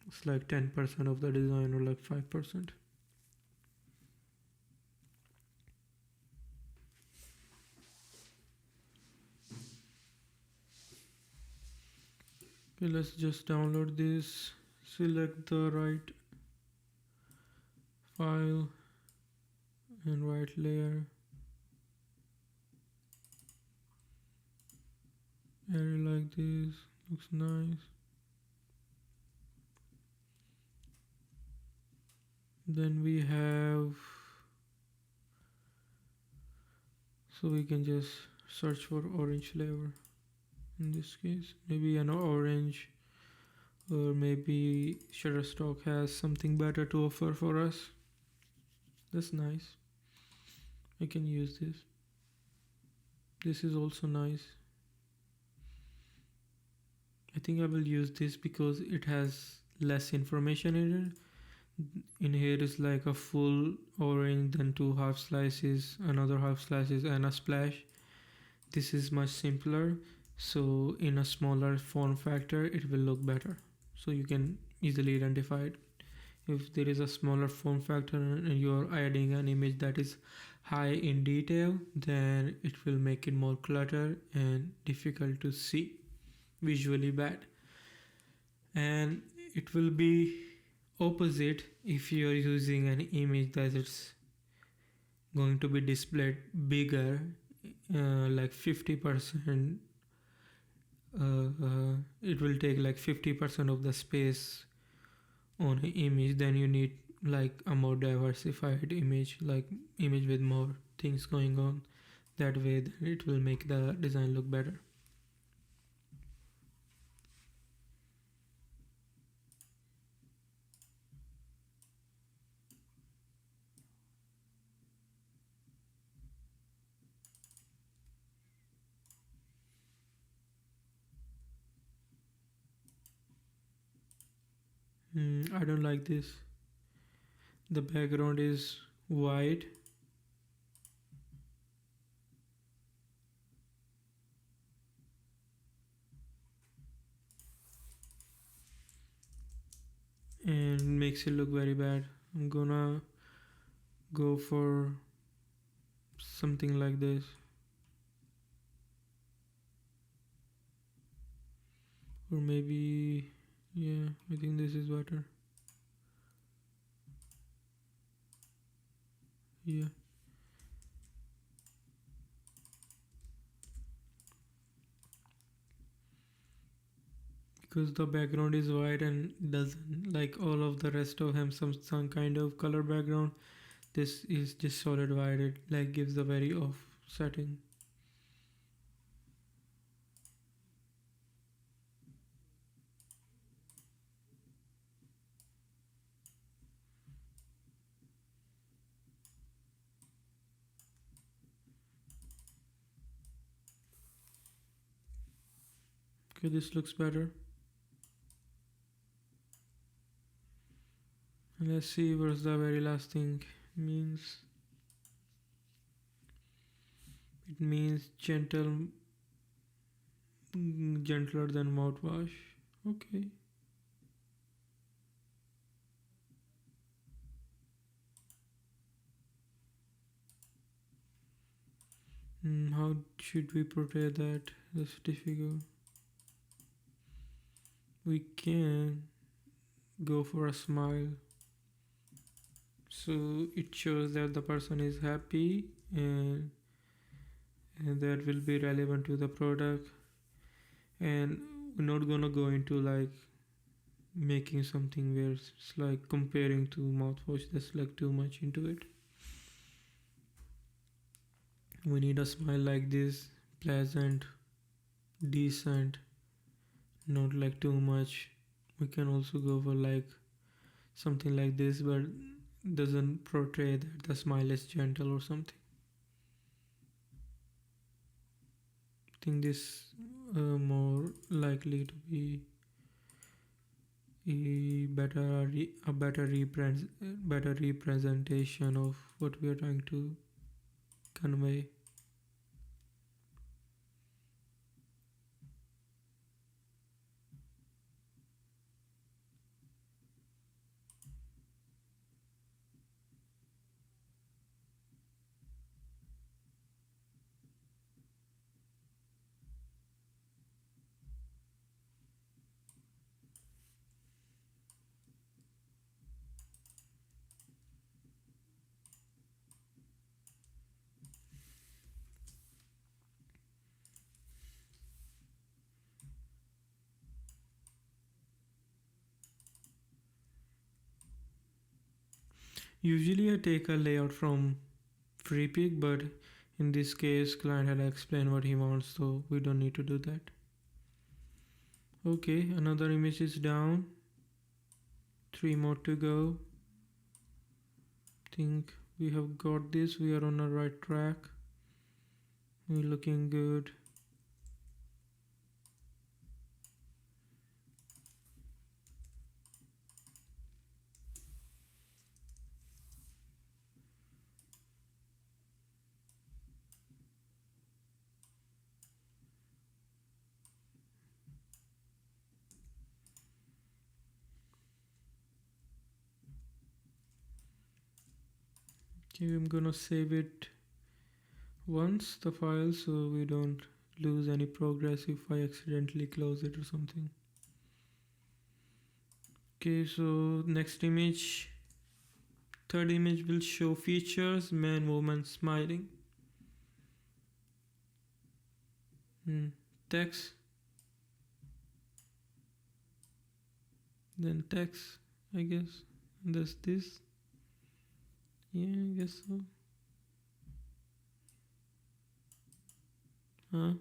It's like 10% of the design or like 5%. Okay, let's just download this, select the right file and right layer, area like this, looks nice. Then we have, so we can just search for orange flavor in this case, maybe an orange, or maybe Shutterstock has something better to offer for us. That's nice. I can use this. This is also nice. I think I will use this because it has less information in it. In here is like a full orange, then two half slices, another half slices, and a splash. This is much simpler, so in a smaller form factor it will look better, so you can easily identify it. If there is a smaller form factor and you're adding an image that is high in detail, then it will make it more cluttered and difficult to see, visually bad. And it will be opposite if you are using an image that is going to be displayed bigger, like 50%. It will take like 50% of the space on an image. Then you need like a more diversified image, like image with more things going on. That way then it will make the design look better. I don't like this. The background is white. And makes it look very bad. I'm gonna go for something like this. Or maybe, yeah, I think this is better. Yeah. Because the background is white and doesn't like all of the rest of him some kind of color background. This is just solid white. It like gives a very off setting. Okay, this looks better. Let's see what's the very last thing means. It means gentler than mouthwash. Okay. How should we portray that? The city figure. We can go for a smile. So it shows that the person is happy, and that will be relevant to the product. And we're not gonna go into like making something where it's like comparing to mouthwash, that's like too much into it. We need a smile like this, pleasant, decent, not like too much. We can also go for like something like this, but doesn't portray that the smile is gentle or something. I think this more likely to be a better representation of what we are trying to convey. Usually I take a layout from FreePic, but in this case client had explained what he wants, so we don't need to do that. Okay, another image is down, 3 more to go. Think we have got this, we are on the right track, we're looking good. Okay, I'm gonna save it once, the file, so we don't lose any progress if I accidentally close it or something. Okay, so next image, third image will show features, man, woman, smiling. Text, then text, I guess. That's this. Yeah, I guess so. Huh?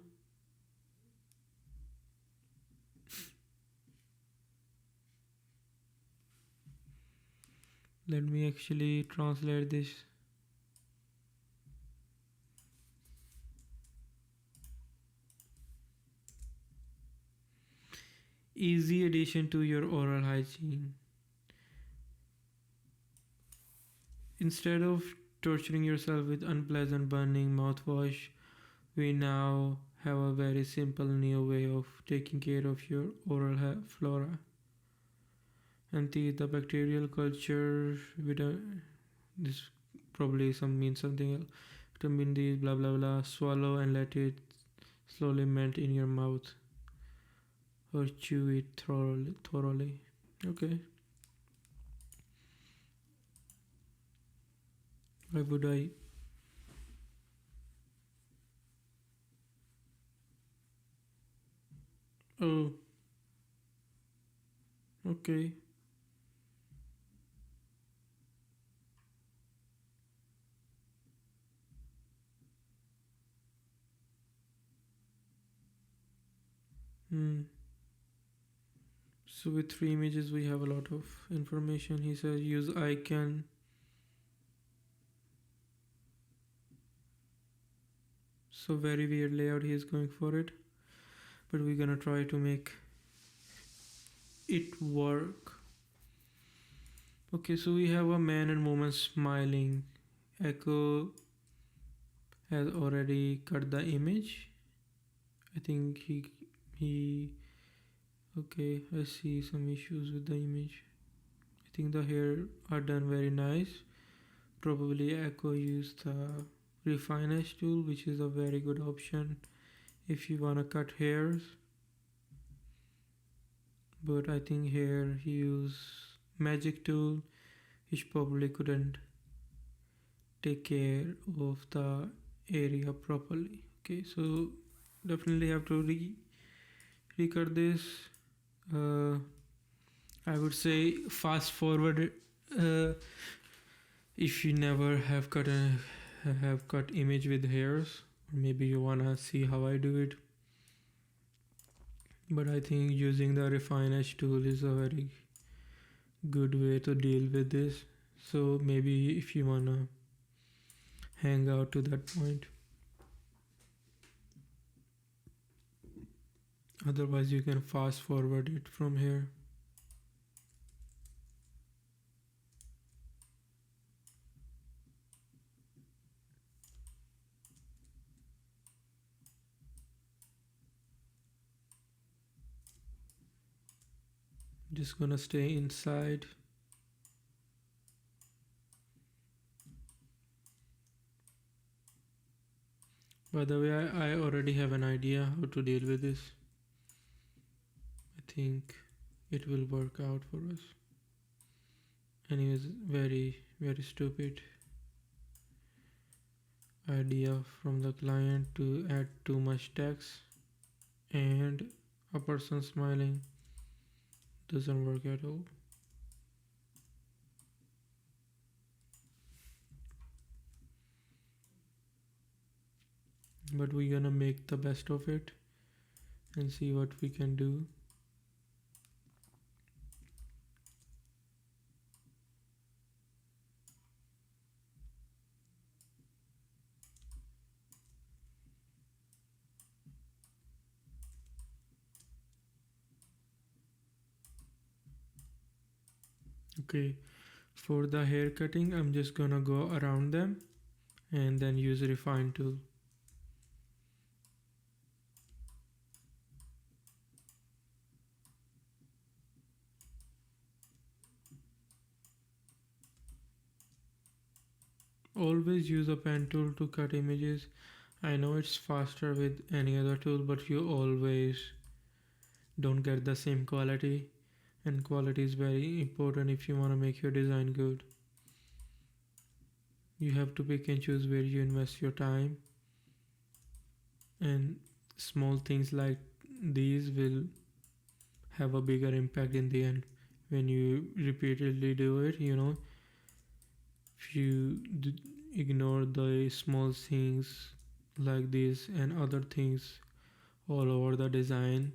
Let me actually translate this. Easy addition to your oral hygiene. Instead of torturing yourself with unpleasant burning mouthwash, we now have a very simple new way of taking care of your oral flora. And the bacterial culture with this probably some means something else. Vitamin D, blah blah blah. Swallow and let it slowly melt in your mouth, or chew it thoroughly. Okay. Why would I? Oh, okay. Hmm. So with 3 images we have a lot of information. He says use icon. So very weird layout he is going for it. But we're gonna try to make it work. Okay, so we have a man and woman smiling. Echo has already cut the image. I think he okay, I see some issues with the image. I think the hair are done very nice. Probably Echo used the refinage tool, which is a very good option if you wanna cut hairs. But I think here he used magic tool, which probably couldn't take care of the area properly. Okay, so definitely have to recut this. uh, I would say fast forward it, if you never have cut image with hairs, or maybe you wanna see how I do it. But I think using the refine edge tool is a very good way to deal with this. So maybe if you wanna hang out to that point, otherwise you can fast forward it from here. Just gonna stay inside. By the way, I already have an idea how to deal with this. I think it will work out for us. Anyways, very stupid idea from the client to add too much text and a person smiling. Doesn't work at all. But we're gonna make the best of it and see what we can do. Okay, for the hair cutting, I'm just gonna go around them and then use refine tool. Always use a pen tool to cut images. I know it's faster with any other tool, but you always don't get the same quality, and quality is very important if you want to make your design good. You have to pick and choose where you invest your time, and small things like these will have a bigger impact in the end when you repeatedly do it. If you ignore the small things like this and other things all over the design,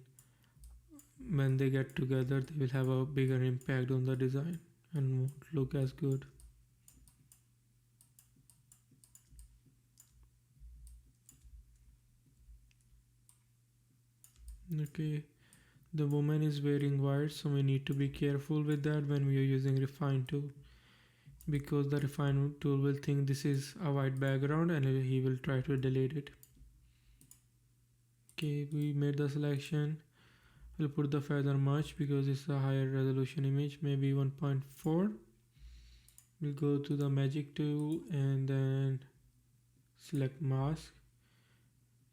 when they get together they will have a bigger impact on the design and won't look as good. Okay, the woman is wearing white, so we need to be careful with that when we are using refine tool, because the refine tool will think this is a white background and he will try to delete it. Okay, we made the selection. We'll put the feather much because it's a higher resolution image, maybe 1.4. We'll go to the magic tool and then select mask.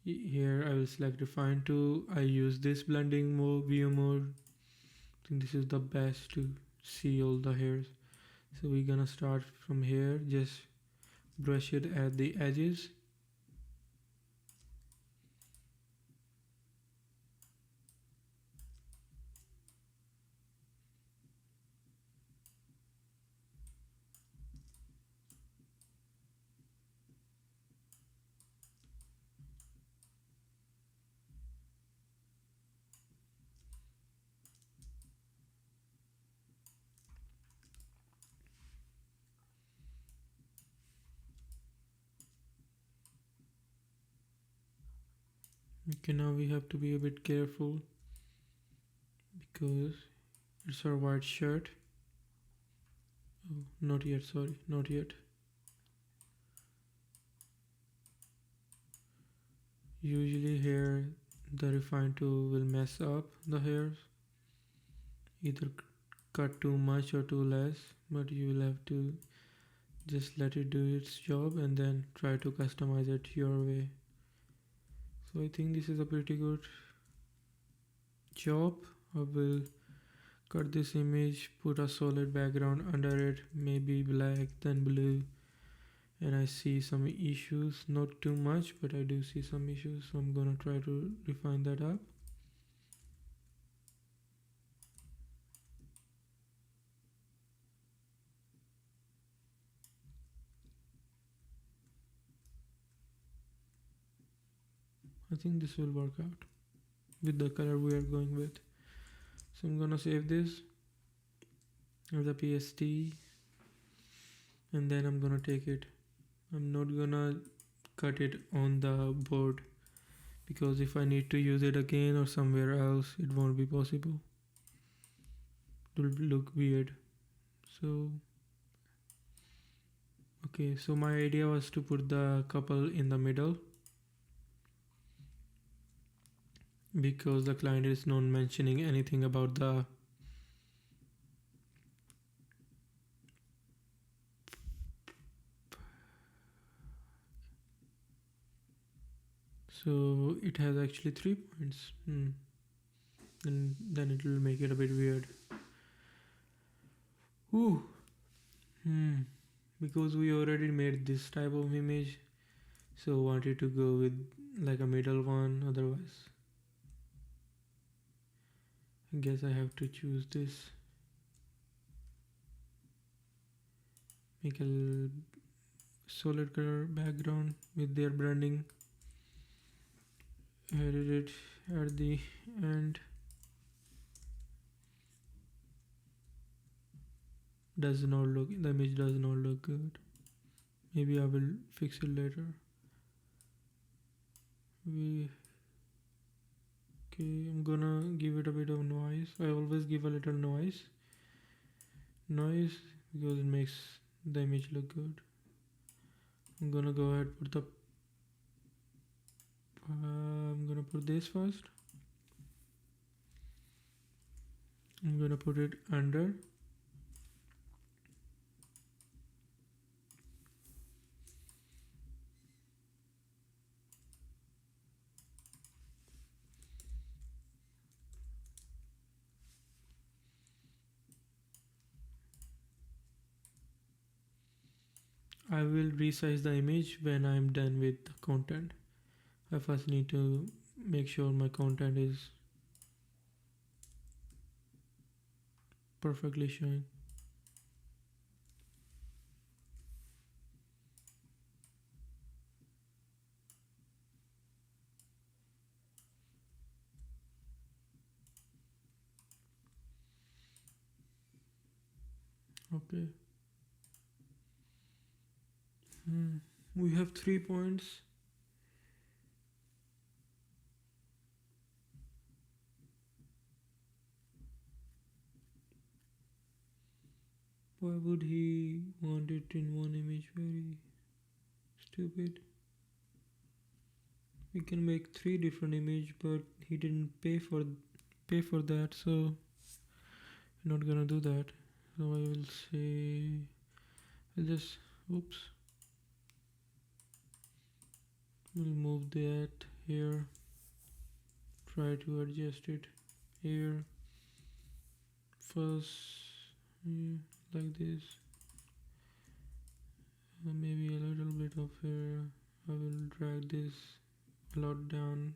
Here I will select refine tool. I use this blending mode, view mode. I think this is the best to see all the hairs. So we're gonna start from here, just brush it at the edges. Okay, now we have to be a bit careful because it's our white shirt. not yet, sorry, not yet. Usually here the refine tool will mess up the hairs, either cut too much or too less, but you will have to just let it do its job and then try to customize it your way. So I think this is a pretty good job. I will cut this image, put a solid background under it, maybe black then blue, and I see some issues, not too much, but I do see some issues, so I'm gonna try to refine that up. I think this will work out with the color we are going with. So I'm gonna save this as a PST, and then I'm gonna take it. I'm not gonna cut it on the board because if I need to use it again or somewhere else, it won't be possible. It will look weird. So okay, so my idea was to put the couple in the middle because the client is not mentioning anything about the so it has actually 3 points. And then it will make it a bit weird. Ooh. Because we already made this type of image, so wanted to go with like a middle one, otherwise I guess I have to choose this. Make a solid color background with their branding. Edit it at the end. The image does not look good. Maybe I will fix it later. Okay, I'm gonna give it a bit of noise. I always give a little noise because it makes the image look good. I'm gonna go ahead put the I'm gonna put this first. I'm gonna put it under. I will resize the image when I'm done with the content. I first need to make sure my content is perfectly showing. Okay. We have 3 points. Why would he want it in one image? Very stupid. We can make 3 different images, but he didn't pay for that, so we're not gonna do that. So I will say I'll just we'll move that here, try to adjust it here first, like this, maybe a little bit of here. I will drag this a lot down.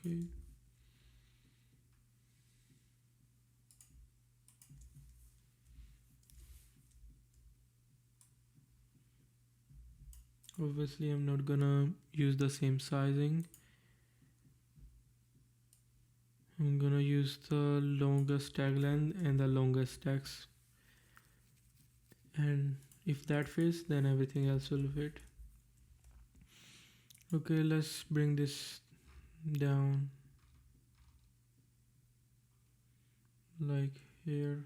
Okay. Obviously I'm not gonna use the same sizing. I'm gonna use the longest tag length and the longest text, and if that fits then everything else will fit. Okay, let's bring this down like here.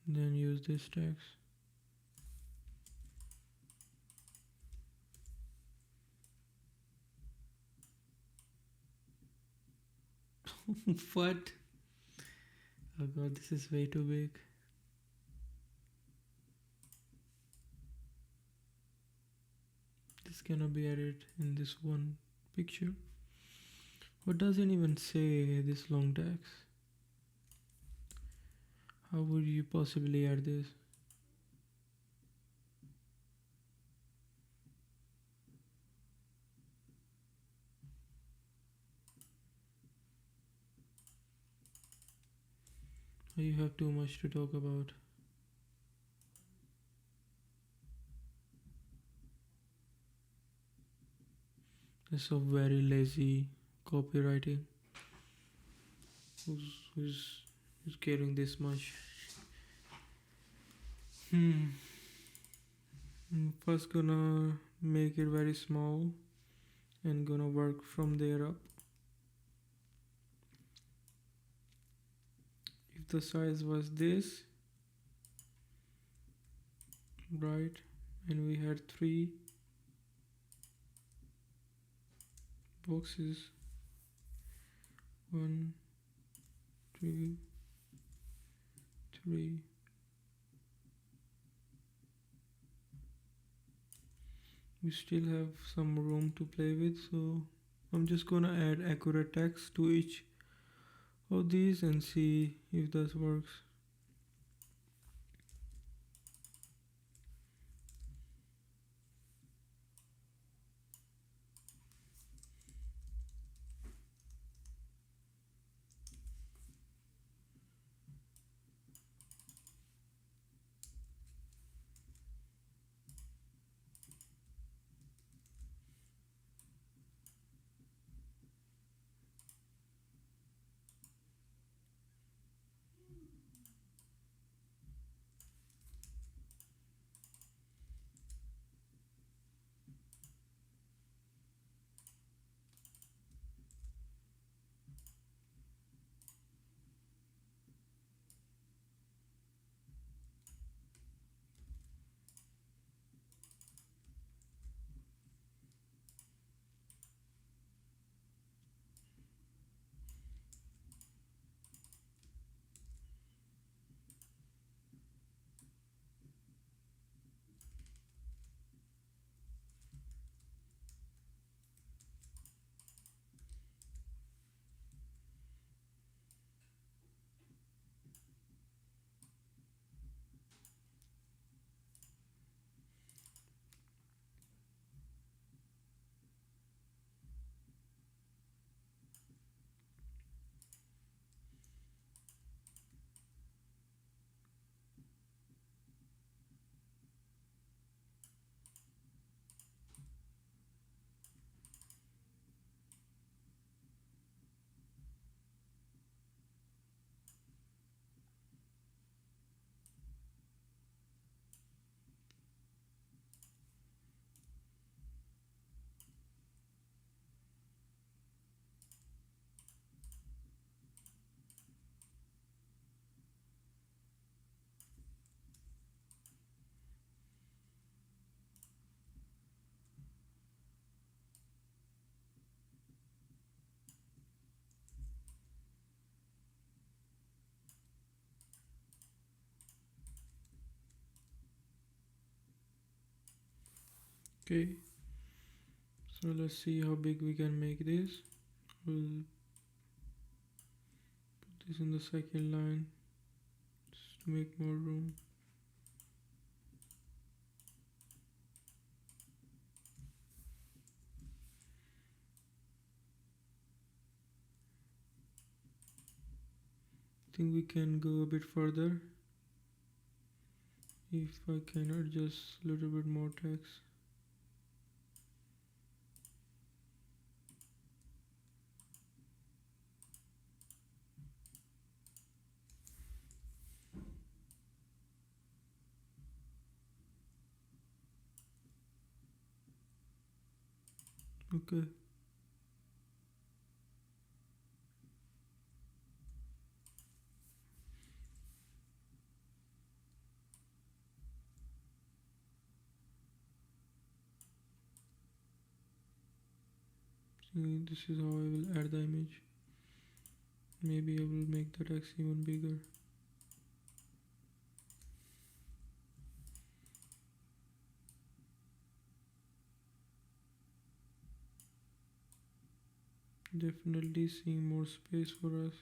Then use this text. What? Oh god, this is way too big. This cannot be added in this one picture. What does it even say, this long text? How would you possibly add this? You have too much to talk about. It's so very lazy copywriting. Who's caring this much? First gonna make it very small and gonna work from there up. If the size was this, right, and we had 3 boxes, 1 2 3, we still have some room to play with, so I'm just gonna add accurate text to each of these and see if that works. Okay, so let's see how big we can make this. We'll put this in the second line just to make more room. think we can go a bit further. If I can adjust a little bit more text. Okay. See, this is how I will add the image. Maybe I will make the text even bigger. Definitely seeing more space for us.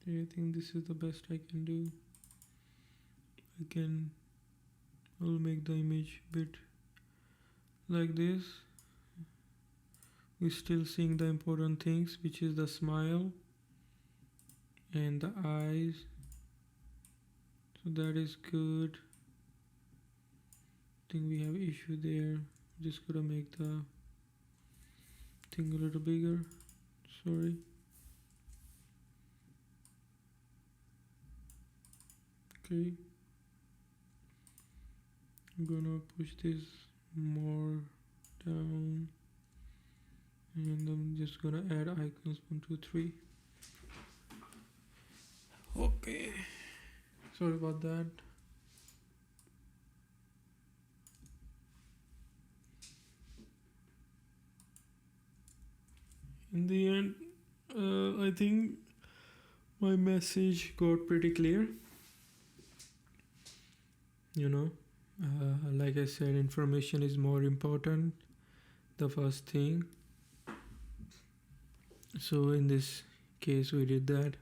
I think this is the best I can do. I'll make the image bit like this. We're still seeing the important things, which is the smile and the eyes. So that is good. I think we have issue there. Just gotta make the thing a little bigger. Sorry. Okay. I'm gonna push this more down. And I'm just gonna add icons 1, 2, 3. Okay. Sorry about that. In the end, I think my message got pretty clear. You know, like I said, information is more important. The first thing. So in this case, we did that.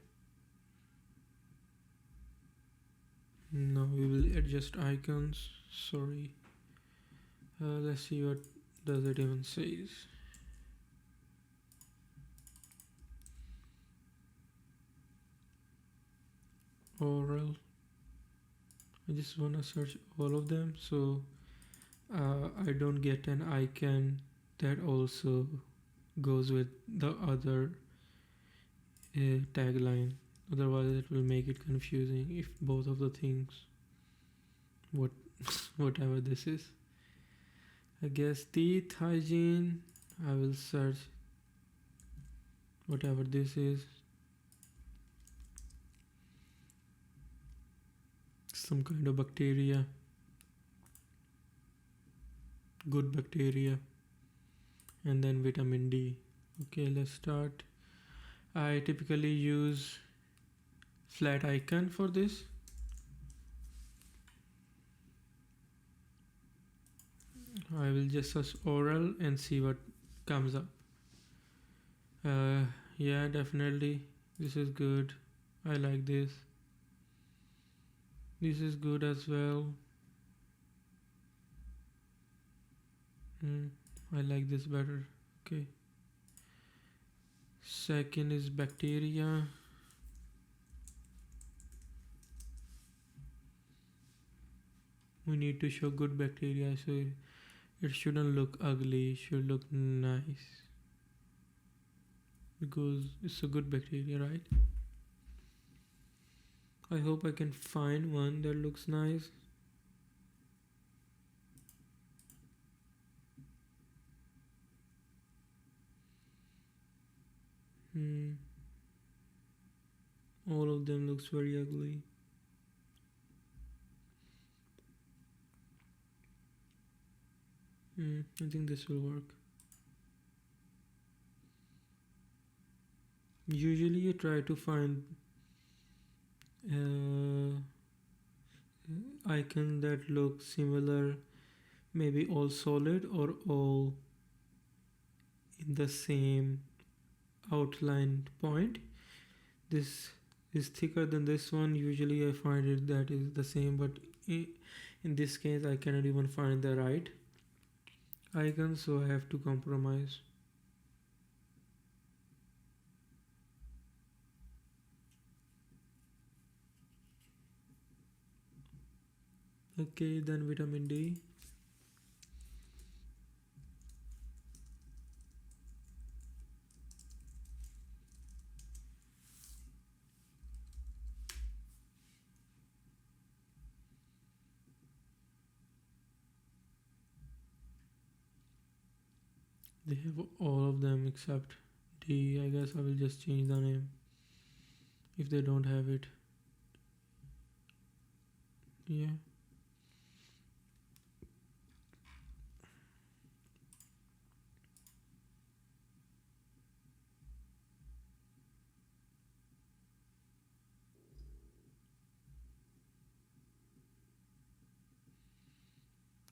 Now we will adjust icons. Sorry. Let's see what does it even says. Oral. I just want to search all of them, so I don't get an icon that also goes with the other tagline. Otherwise it will make it confusing if both of the things, whatever this is. I guess teeth hygiene, I will search whatever this is. Some kind of bacteria, good bacteria, and then vitamin D. Okay, let's start. I typically use flat icon for this. I will just search oral and see what comes up. Yeah, definitely this is good. I like this. This is good as well. I like this better. Okay. Second is bacteria. We need to show good bacteria, so it shouldn't look ugly, it should look nice. Because it's a good bacteria, right? I hope I can find one that looks nice. All of them looks very ugly. I think this will work. Usually you try to find uh, icon that look similar, maybe all solid or all in the same outlined point. This is thicker than this one. Usually I find it that is the same, but in this case I cannot even find the right icon, so I have to compromise. Okay, then vitamin D. They have all of them except D. I guess I will just change the name if they don't have it. Yeah.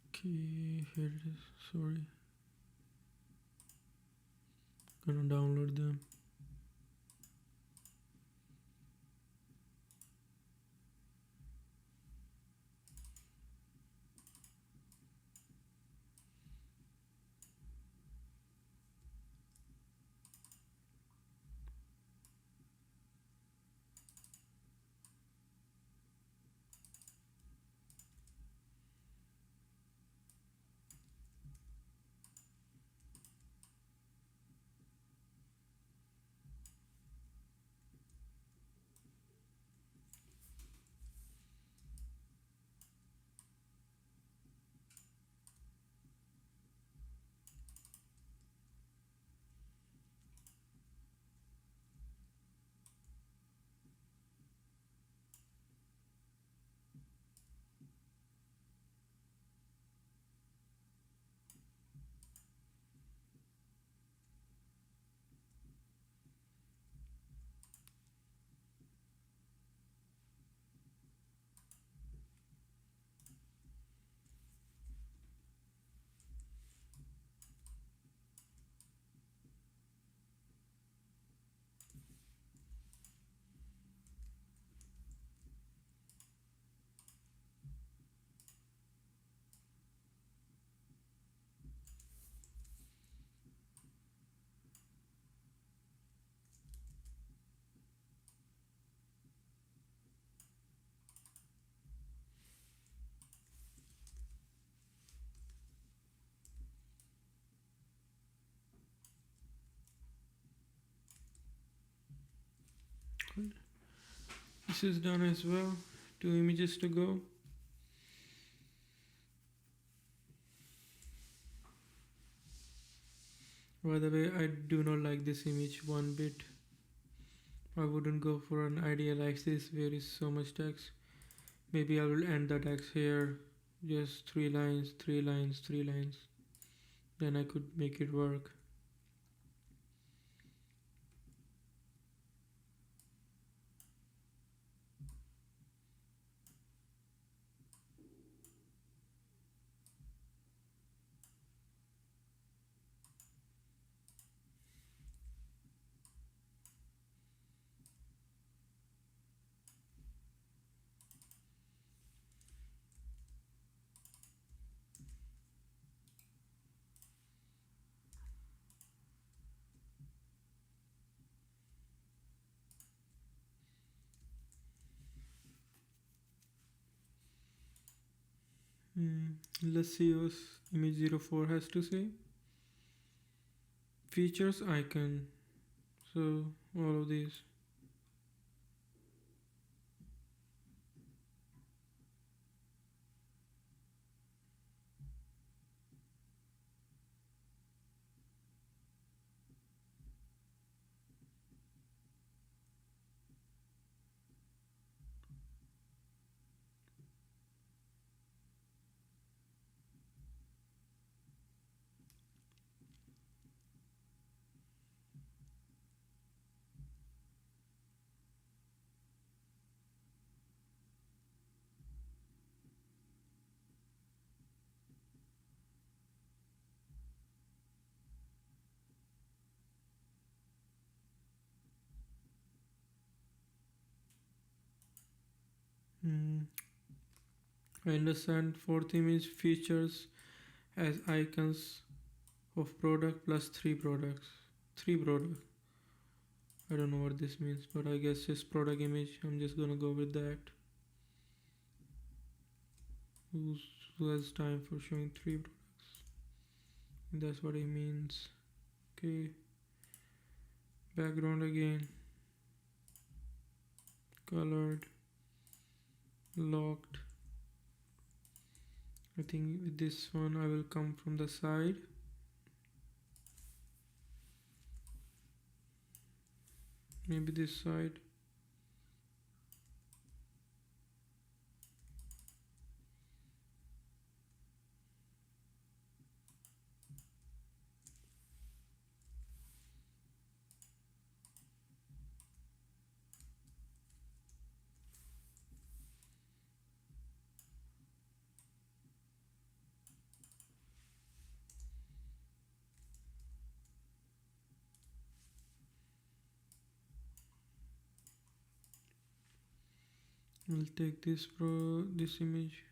Okay, here it is. Sorry. Gonna download them. Good. This is done as well. 2 images to go. By the way, I do not like this image one bit. I wouldn't go for an idea like this where is so much text. Maybe I will end the text here. Just 3 lines, 3 lines, 3 lines. Then I could make it work. Let's see what image 04 has to say. Features icon. So all of these. Hmm. I understand. Fourth image features as icons of product plus three products. Three product. I don't know what this means, but I guess it's product image. I'm just gonna go with that. Who's, who has time for showing three products? That's what it means. Okay. Background again. Colored. Locked. I think with this one I will come from the side. Maybe this side. We'll take this image.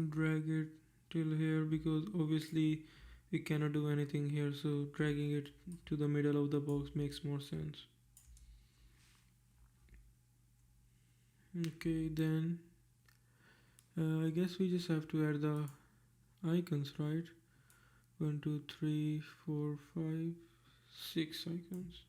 Drag it till here because obviously we cannot do anything here, so dragging it to the middle of the box makes more sense. Okay, then I guess we just have to add the icons, right? 1 2 3 4 5 6 icons.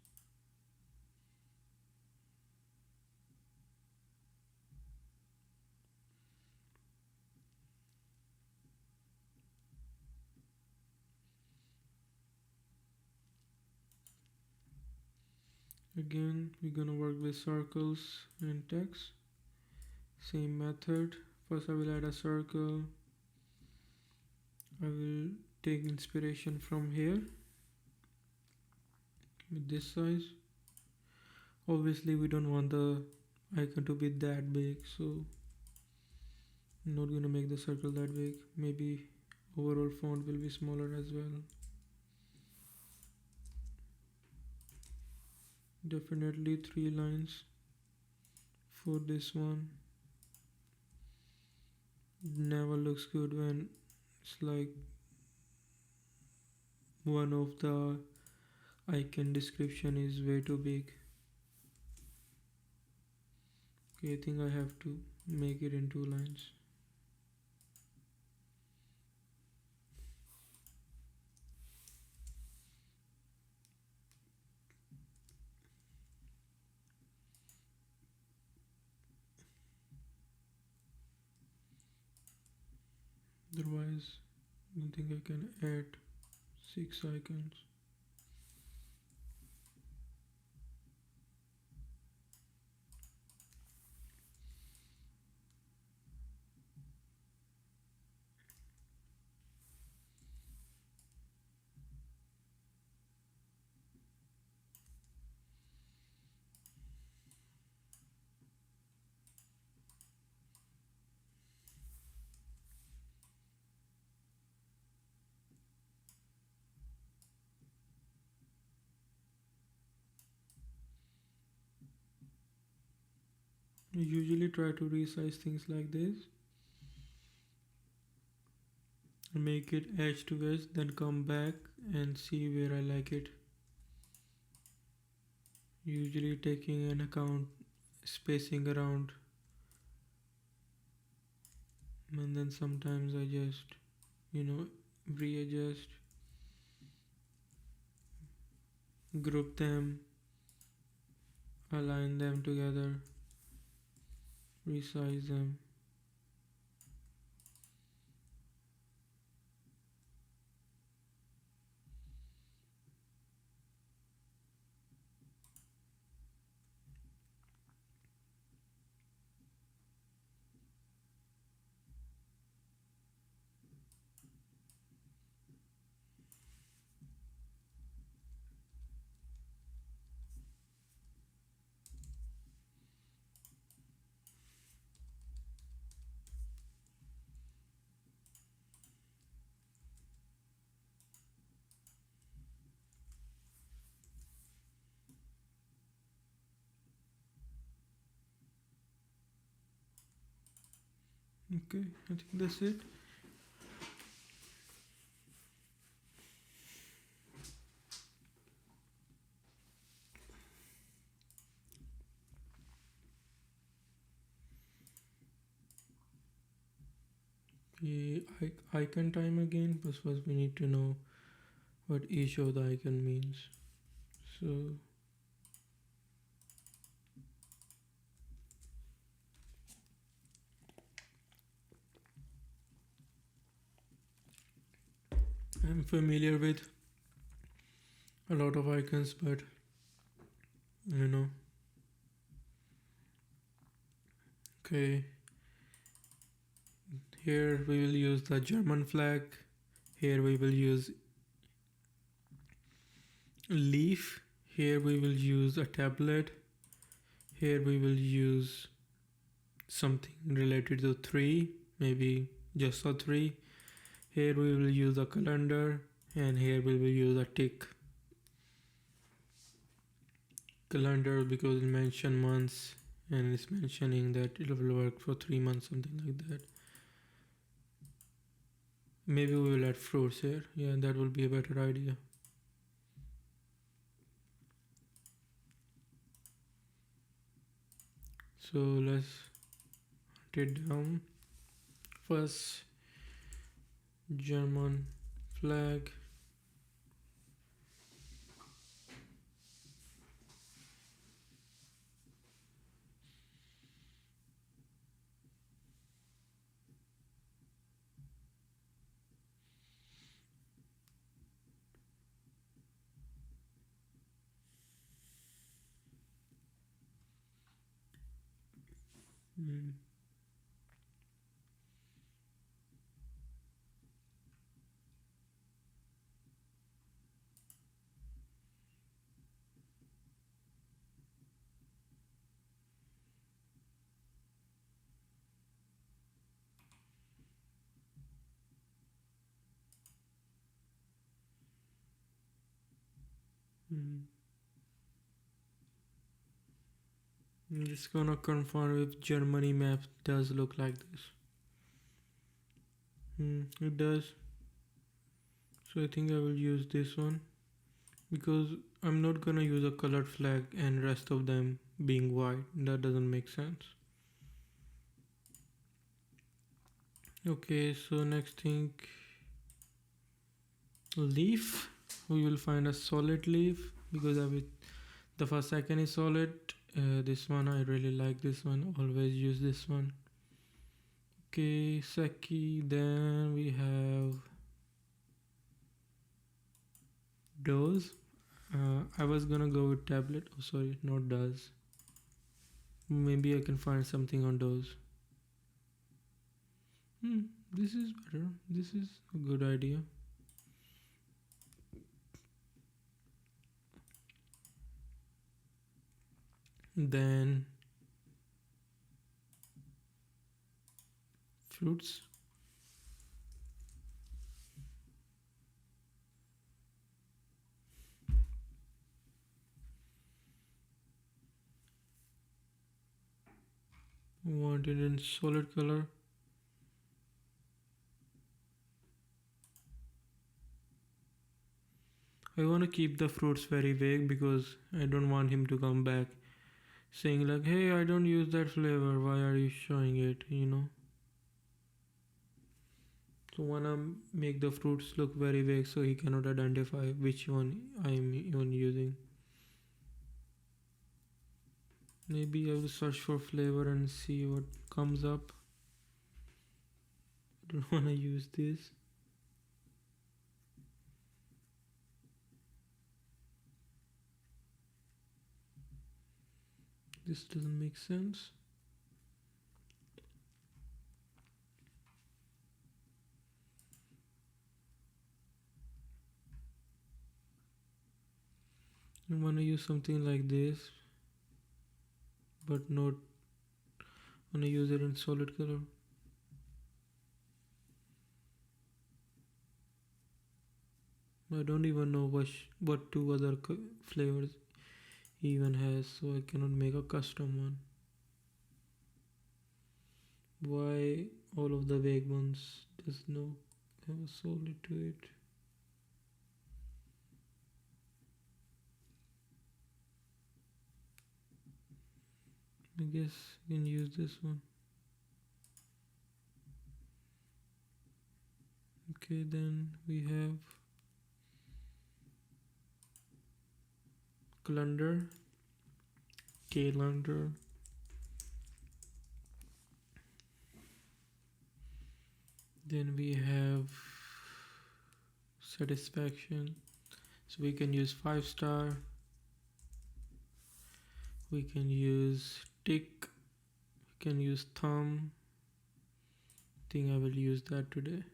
Again, we're gonna work with circles and text. Same method. First I will add a circle. I will take inspiration from here with this size. Obviously we don't want the icon to be that big, so I'm not gonna make the circle that big. Maybe overall font will be smaller as well. Definitely 3 lines for this one. It never looks good when it's like one of the icon description is way too big. Okay, I think I have to make it in 2 lines. Otherwise, I don't think I can add 6 icons. I usually try to resize things like this and make it edge to edge, then come back and see where I like it. Usually taking an account spacing around, and then sometimes I just, readjust, group them, align them together, resize them. Okay, I think that's it. The icon time again, but first we need to know what each of the icon means. So I'm familiar with a lot of icons, but you know, okay, here we will use the German flag. Here we will use leaf. Here we will use a tablet. Here we will use something related to 3, maybe just a 3. Here we will use a calendar, and here we will use a tick. Calendar because it mentions months and it's mentioning that it will work for 3 months, something like that. Maybe we will add fruits here. Yeah, that will be a better idea. So let's write it down. First, German flag. Mm. Mm. I'm just gonna confirm if Germany map does look like this. It does. So I think I will use this one because I'm not gonna use a colored flag and rest of them being white. That doesn't make sense. Okay, so next thing, leaf. We will find a solid leaf because the first icon is solid. This one I really like. This one, always use this one. Okay, Seki. Then we have does. I was gonna go with tablet. Oh, sorry, not does. Maybe I can find something on those. This is better. This is a good idea. Then fruits. Want it in solid color. I want to keep the fruits very vague because I don't want him to come back saying like, hey, I don't use that flavor, why are you showing it, So wanna make the fruits look very vague so he cannot identify which one I'm even using. Maybe I will search for flavor and see what comes up. I don't wanna use this. This doesn't make sense. I wanna use something like this, but not wanna use it in solid color. I don't even know what two other flavors he even has, so I cannot make a custom one. Why all of the vague ones does not have a solid to it? I guess you can use this one. Okay, then we have calendar, calendar. Then we have satisfaction. So we can use 5 star. We can use tick. We can use thumb. I think I will use that today.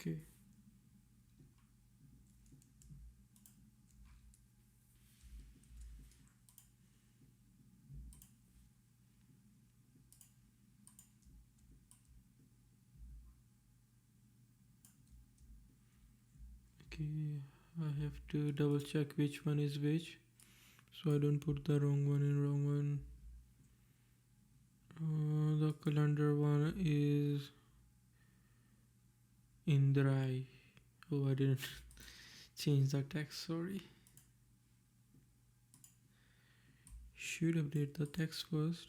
Okay. Okay, I have to double check which one is which, so I don't put the wrong one in wrong one. The calendar one is Indrai. Oh, I didn't change the text, sorry. Should update the text first.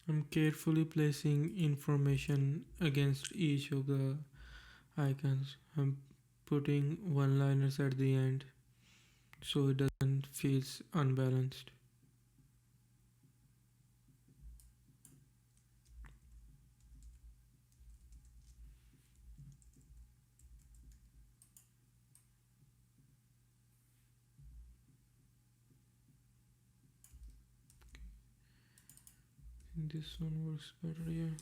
I'm carefully placing information against each of the icons. I'm putting one-liners at the end so it doesn't feel unbalanced. I think this one works better here.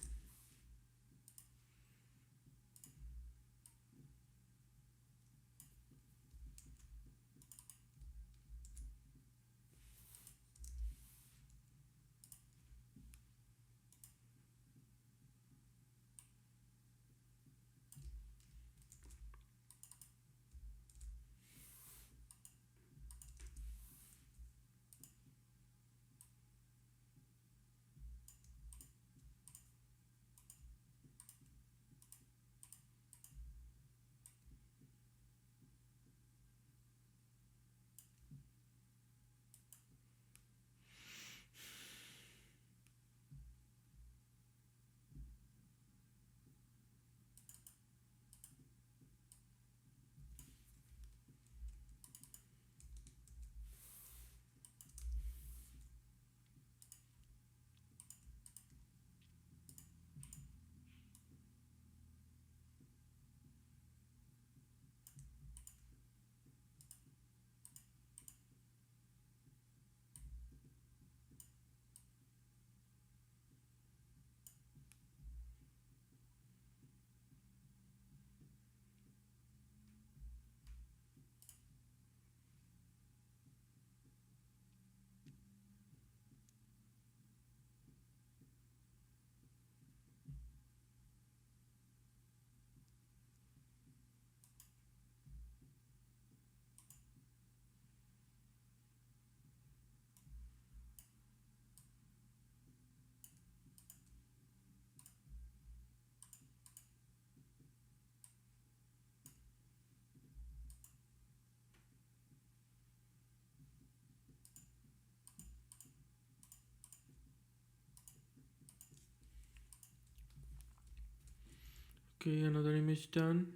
Okay, another image done.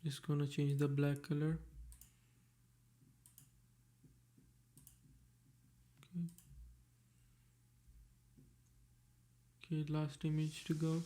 Just gonna change the black color. Okay, last image to go.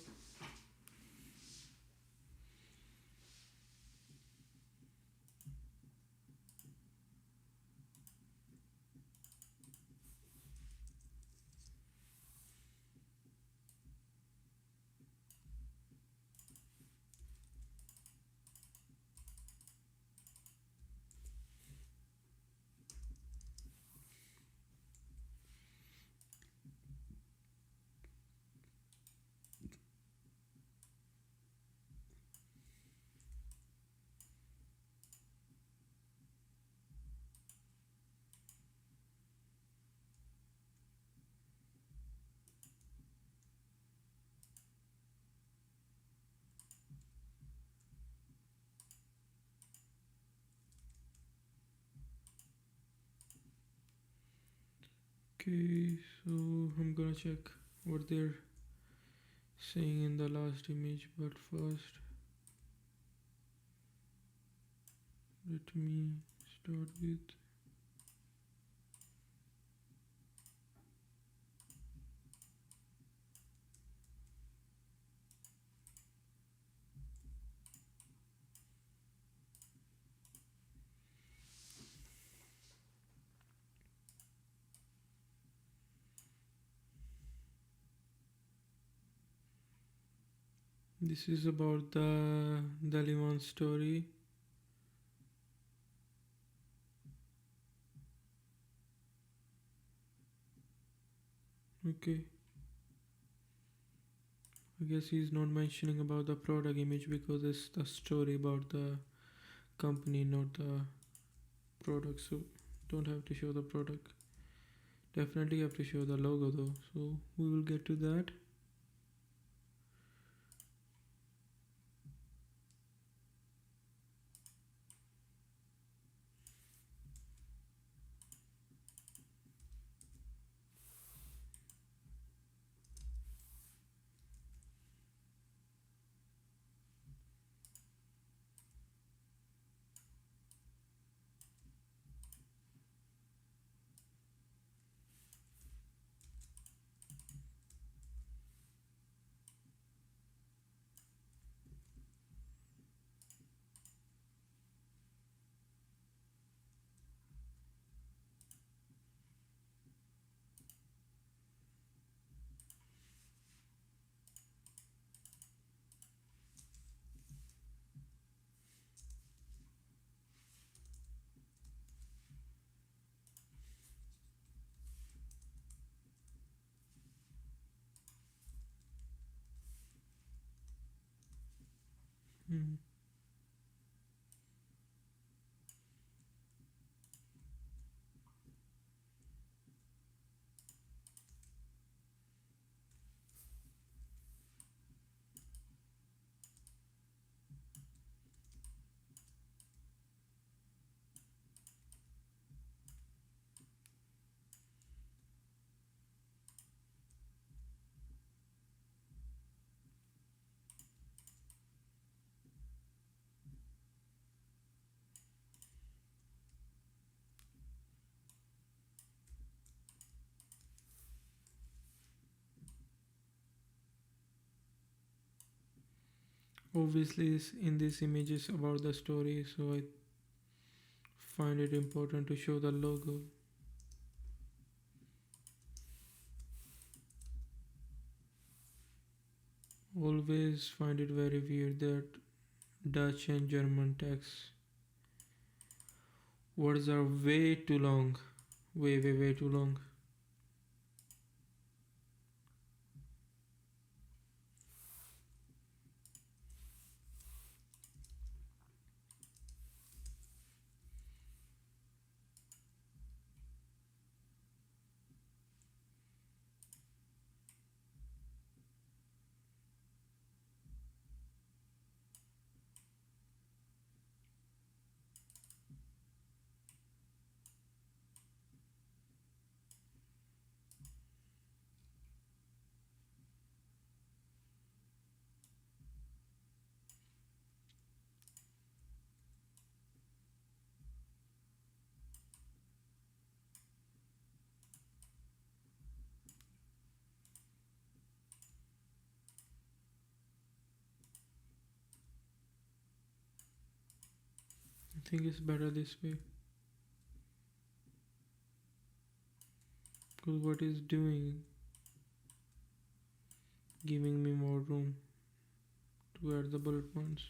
Okay, so I'm gonna check what they're saying in the last image, but first let me start with this is about the Daliman story. Okay, I guess he's not mentioning about the product image because it's the story about the company, not the product. So don't have to show the product. Definitely have to show the logo though. So we will get to that. Hmm. Obviously, in this image is about the story, so I find it important to show the logo. Always find it very weird that Dutch and German text words are way too long. Way too long. think it's better this way, because what it's doing, giving me more room to add the bullet points.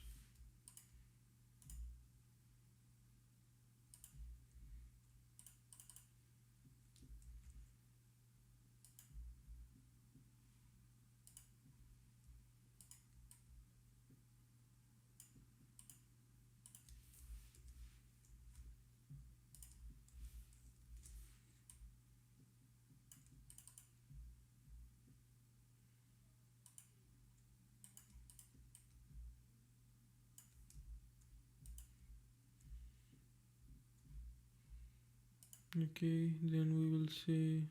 Okay, then we will say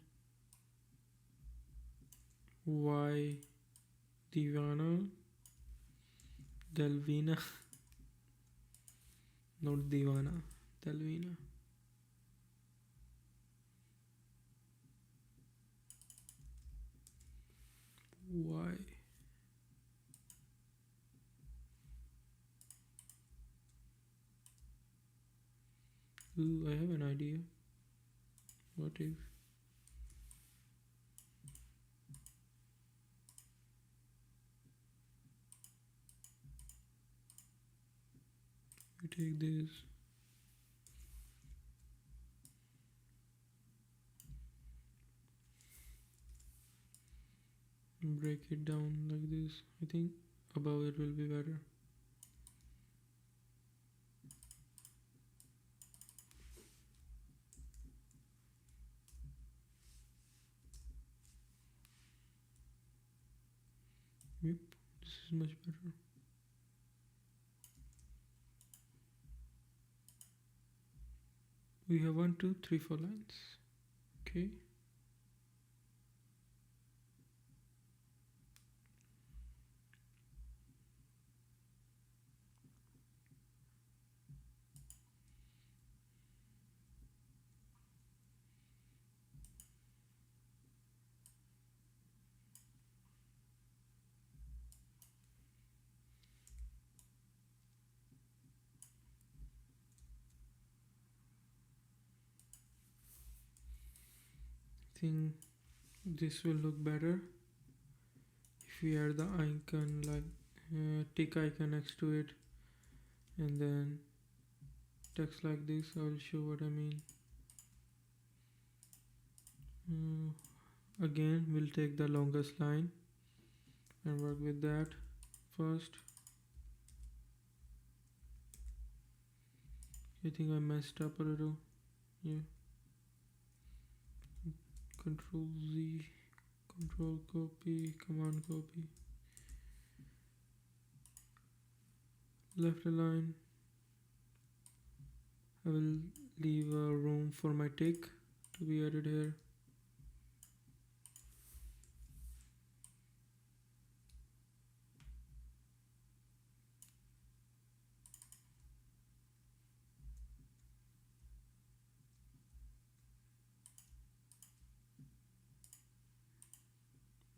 why Divana, Delvina, not Divana, Delvina. Why? Ooh, I have an idea. What if we take this, and break it down like this? I think above it will be better. Yep, this is much better. We have 1, 2, 3, 4 lines. Okay. I think this will look better if we add the icon, like tick icon next to it, and then text like this. I will show what I mean. Again, we'll take the longest line and work with that first. I think I messed up a little. Yeah. Control Z, control copy, command copy. Left align. I will leave a room for my tick to be added here.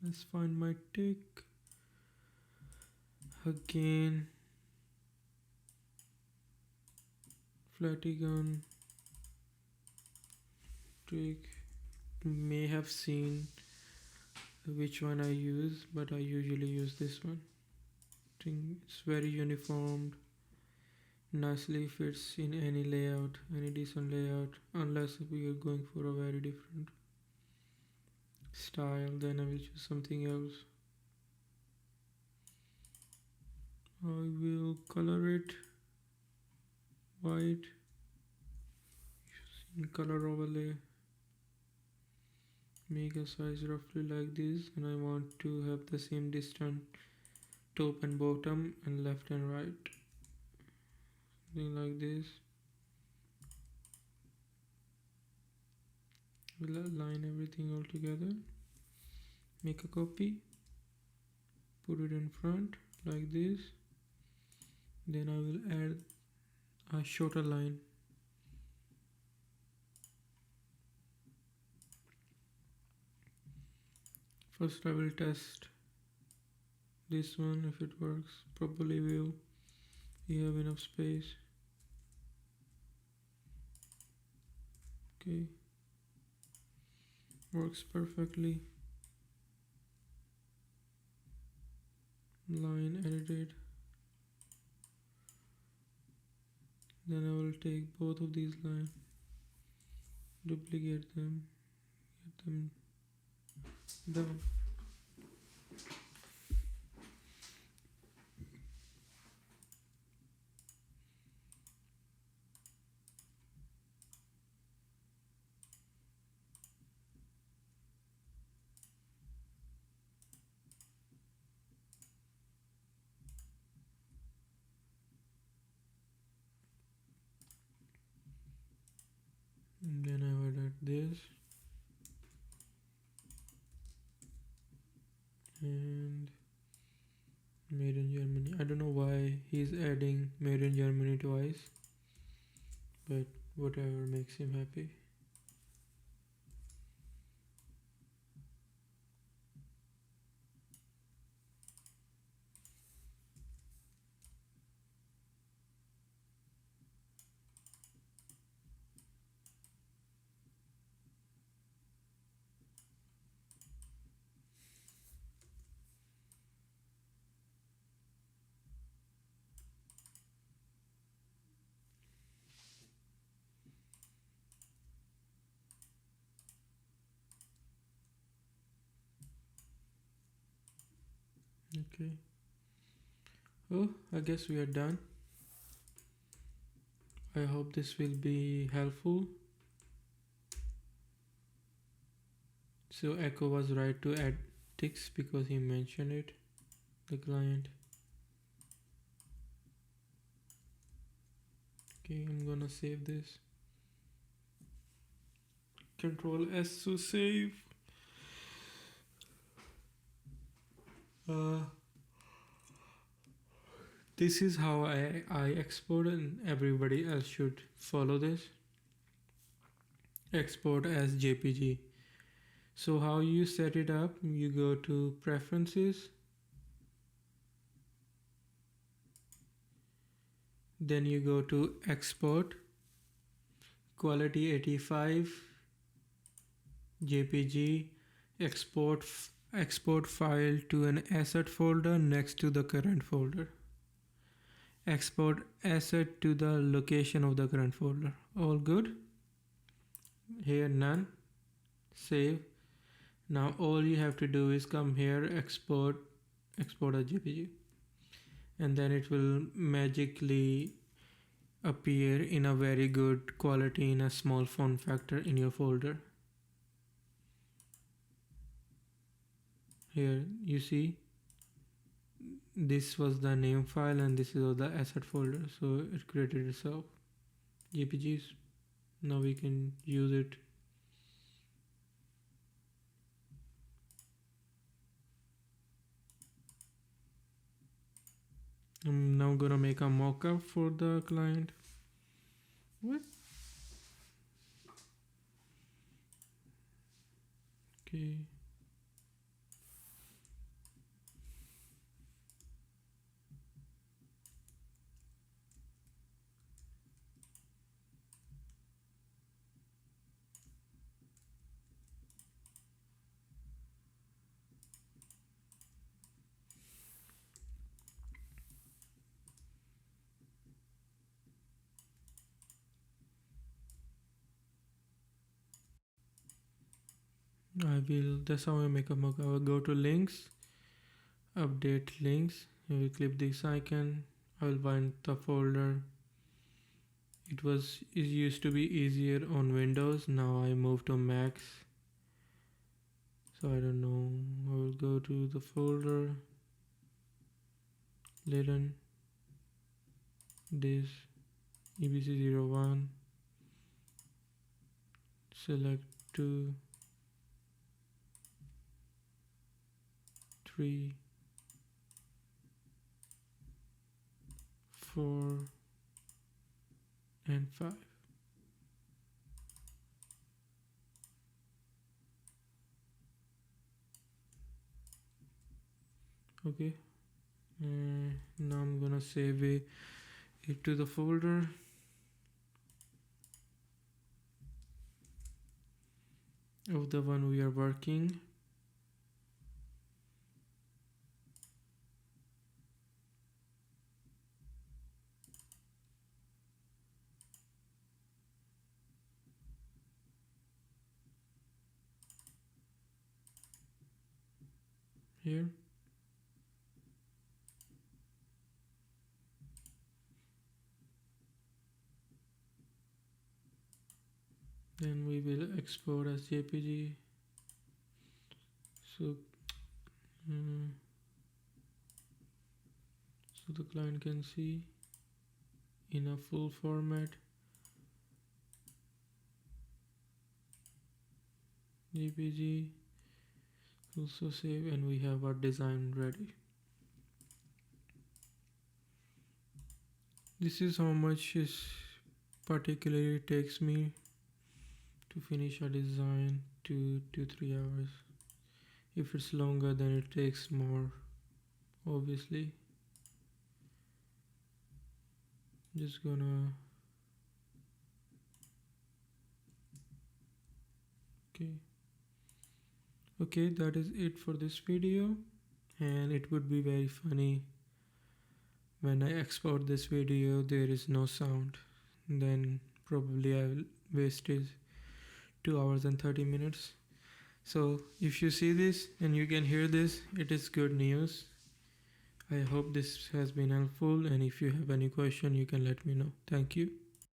Let's find my tick again. Flatigon tick. May have seen which one I use, but I usually use this one. I think it's very uniform, nicely fits in any layout, any decent layout, unless we are going for a very different style, then I will choose something else. I will color it white using color overlay. Make a size roughly like this, and I want to have the same distance top and bottom and left and right, something like this. We'll align everything all together, make a copy, put it in front like this, then I will add a shorter line. First I will test this one if it works. Probably will. We have enough space. Okay, works perfectly. Line edited. Then I will take both of these lines, duplicate them, get them done. And then I will add this and made in Germany. I don't know why he's adding made in Germany twice, but whatever makes him happy. Okay. Oh, I guess we are done. I hope this will be helpful. So Echo was right to add ticks because he mentioned it, the client. Okay, I'm gonna save this. Control S to save. Uh, this is how I export, and everybody else should follow this. Export as JPG. So how you set it up, you go to preferences, then you go to export, quality 85, JPG, export file to an asset folder next to the current folder. Export asset to the location of the current folder. All good? Here none. Save. Now all you have to do is come here, export a JPG, and then it will magically appear in a very good quality in a small form factor in your folder. Here you see this was the name file and this is the asset folder, so it created itself JPGs. Now we can use it. I'm now gonna make a mockup for the client. What? Okay. That's how I make a mockup. I will go to links, update links. I will click this icon. I will find the folder. It used to be easier on Windows. Now I moved to Macs. So I don't know. I will go to the folder. Litten. This. EBC01. Select 2, 3, 4, and 5. Okay. Now I'm gonna save it to the folder. of the one we are working. Here, then we will export as JPG. So mm, so the client can see in a full format. JPG, also save, and we have our design ready. This is how much is particularly takes me to finish a design, 2 to 3 hours. If it's longer, then it takes more, obviously. Just gonna okay, that is it for this video, and it would be very funny when I export this video there is no sound, then probably I will waste 2 hours and 30 minutes. So if you see this and you can hear this, it is good news. I hope this has been helpful, and if you have any question you can let me know. Thank you.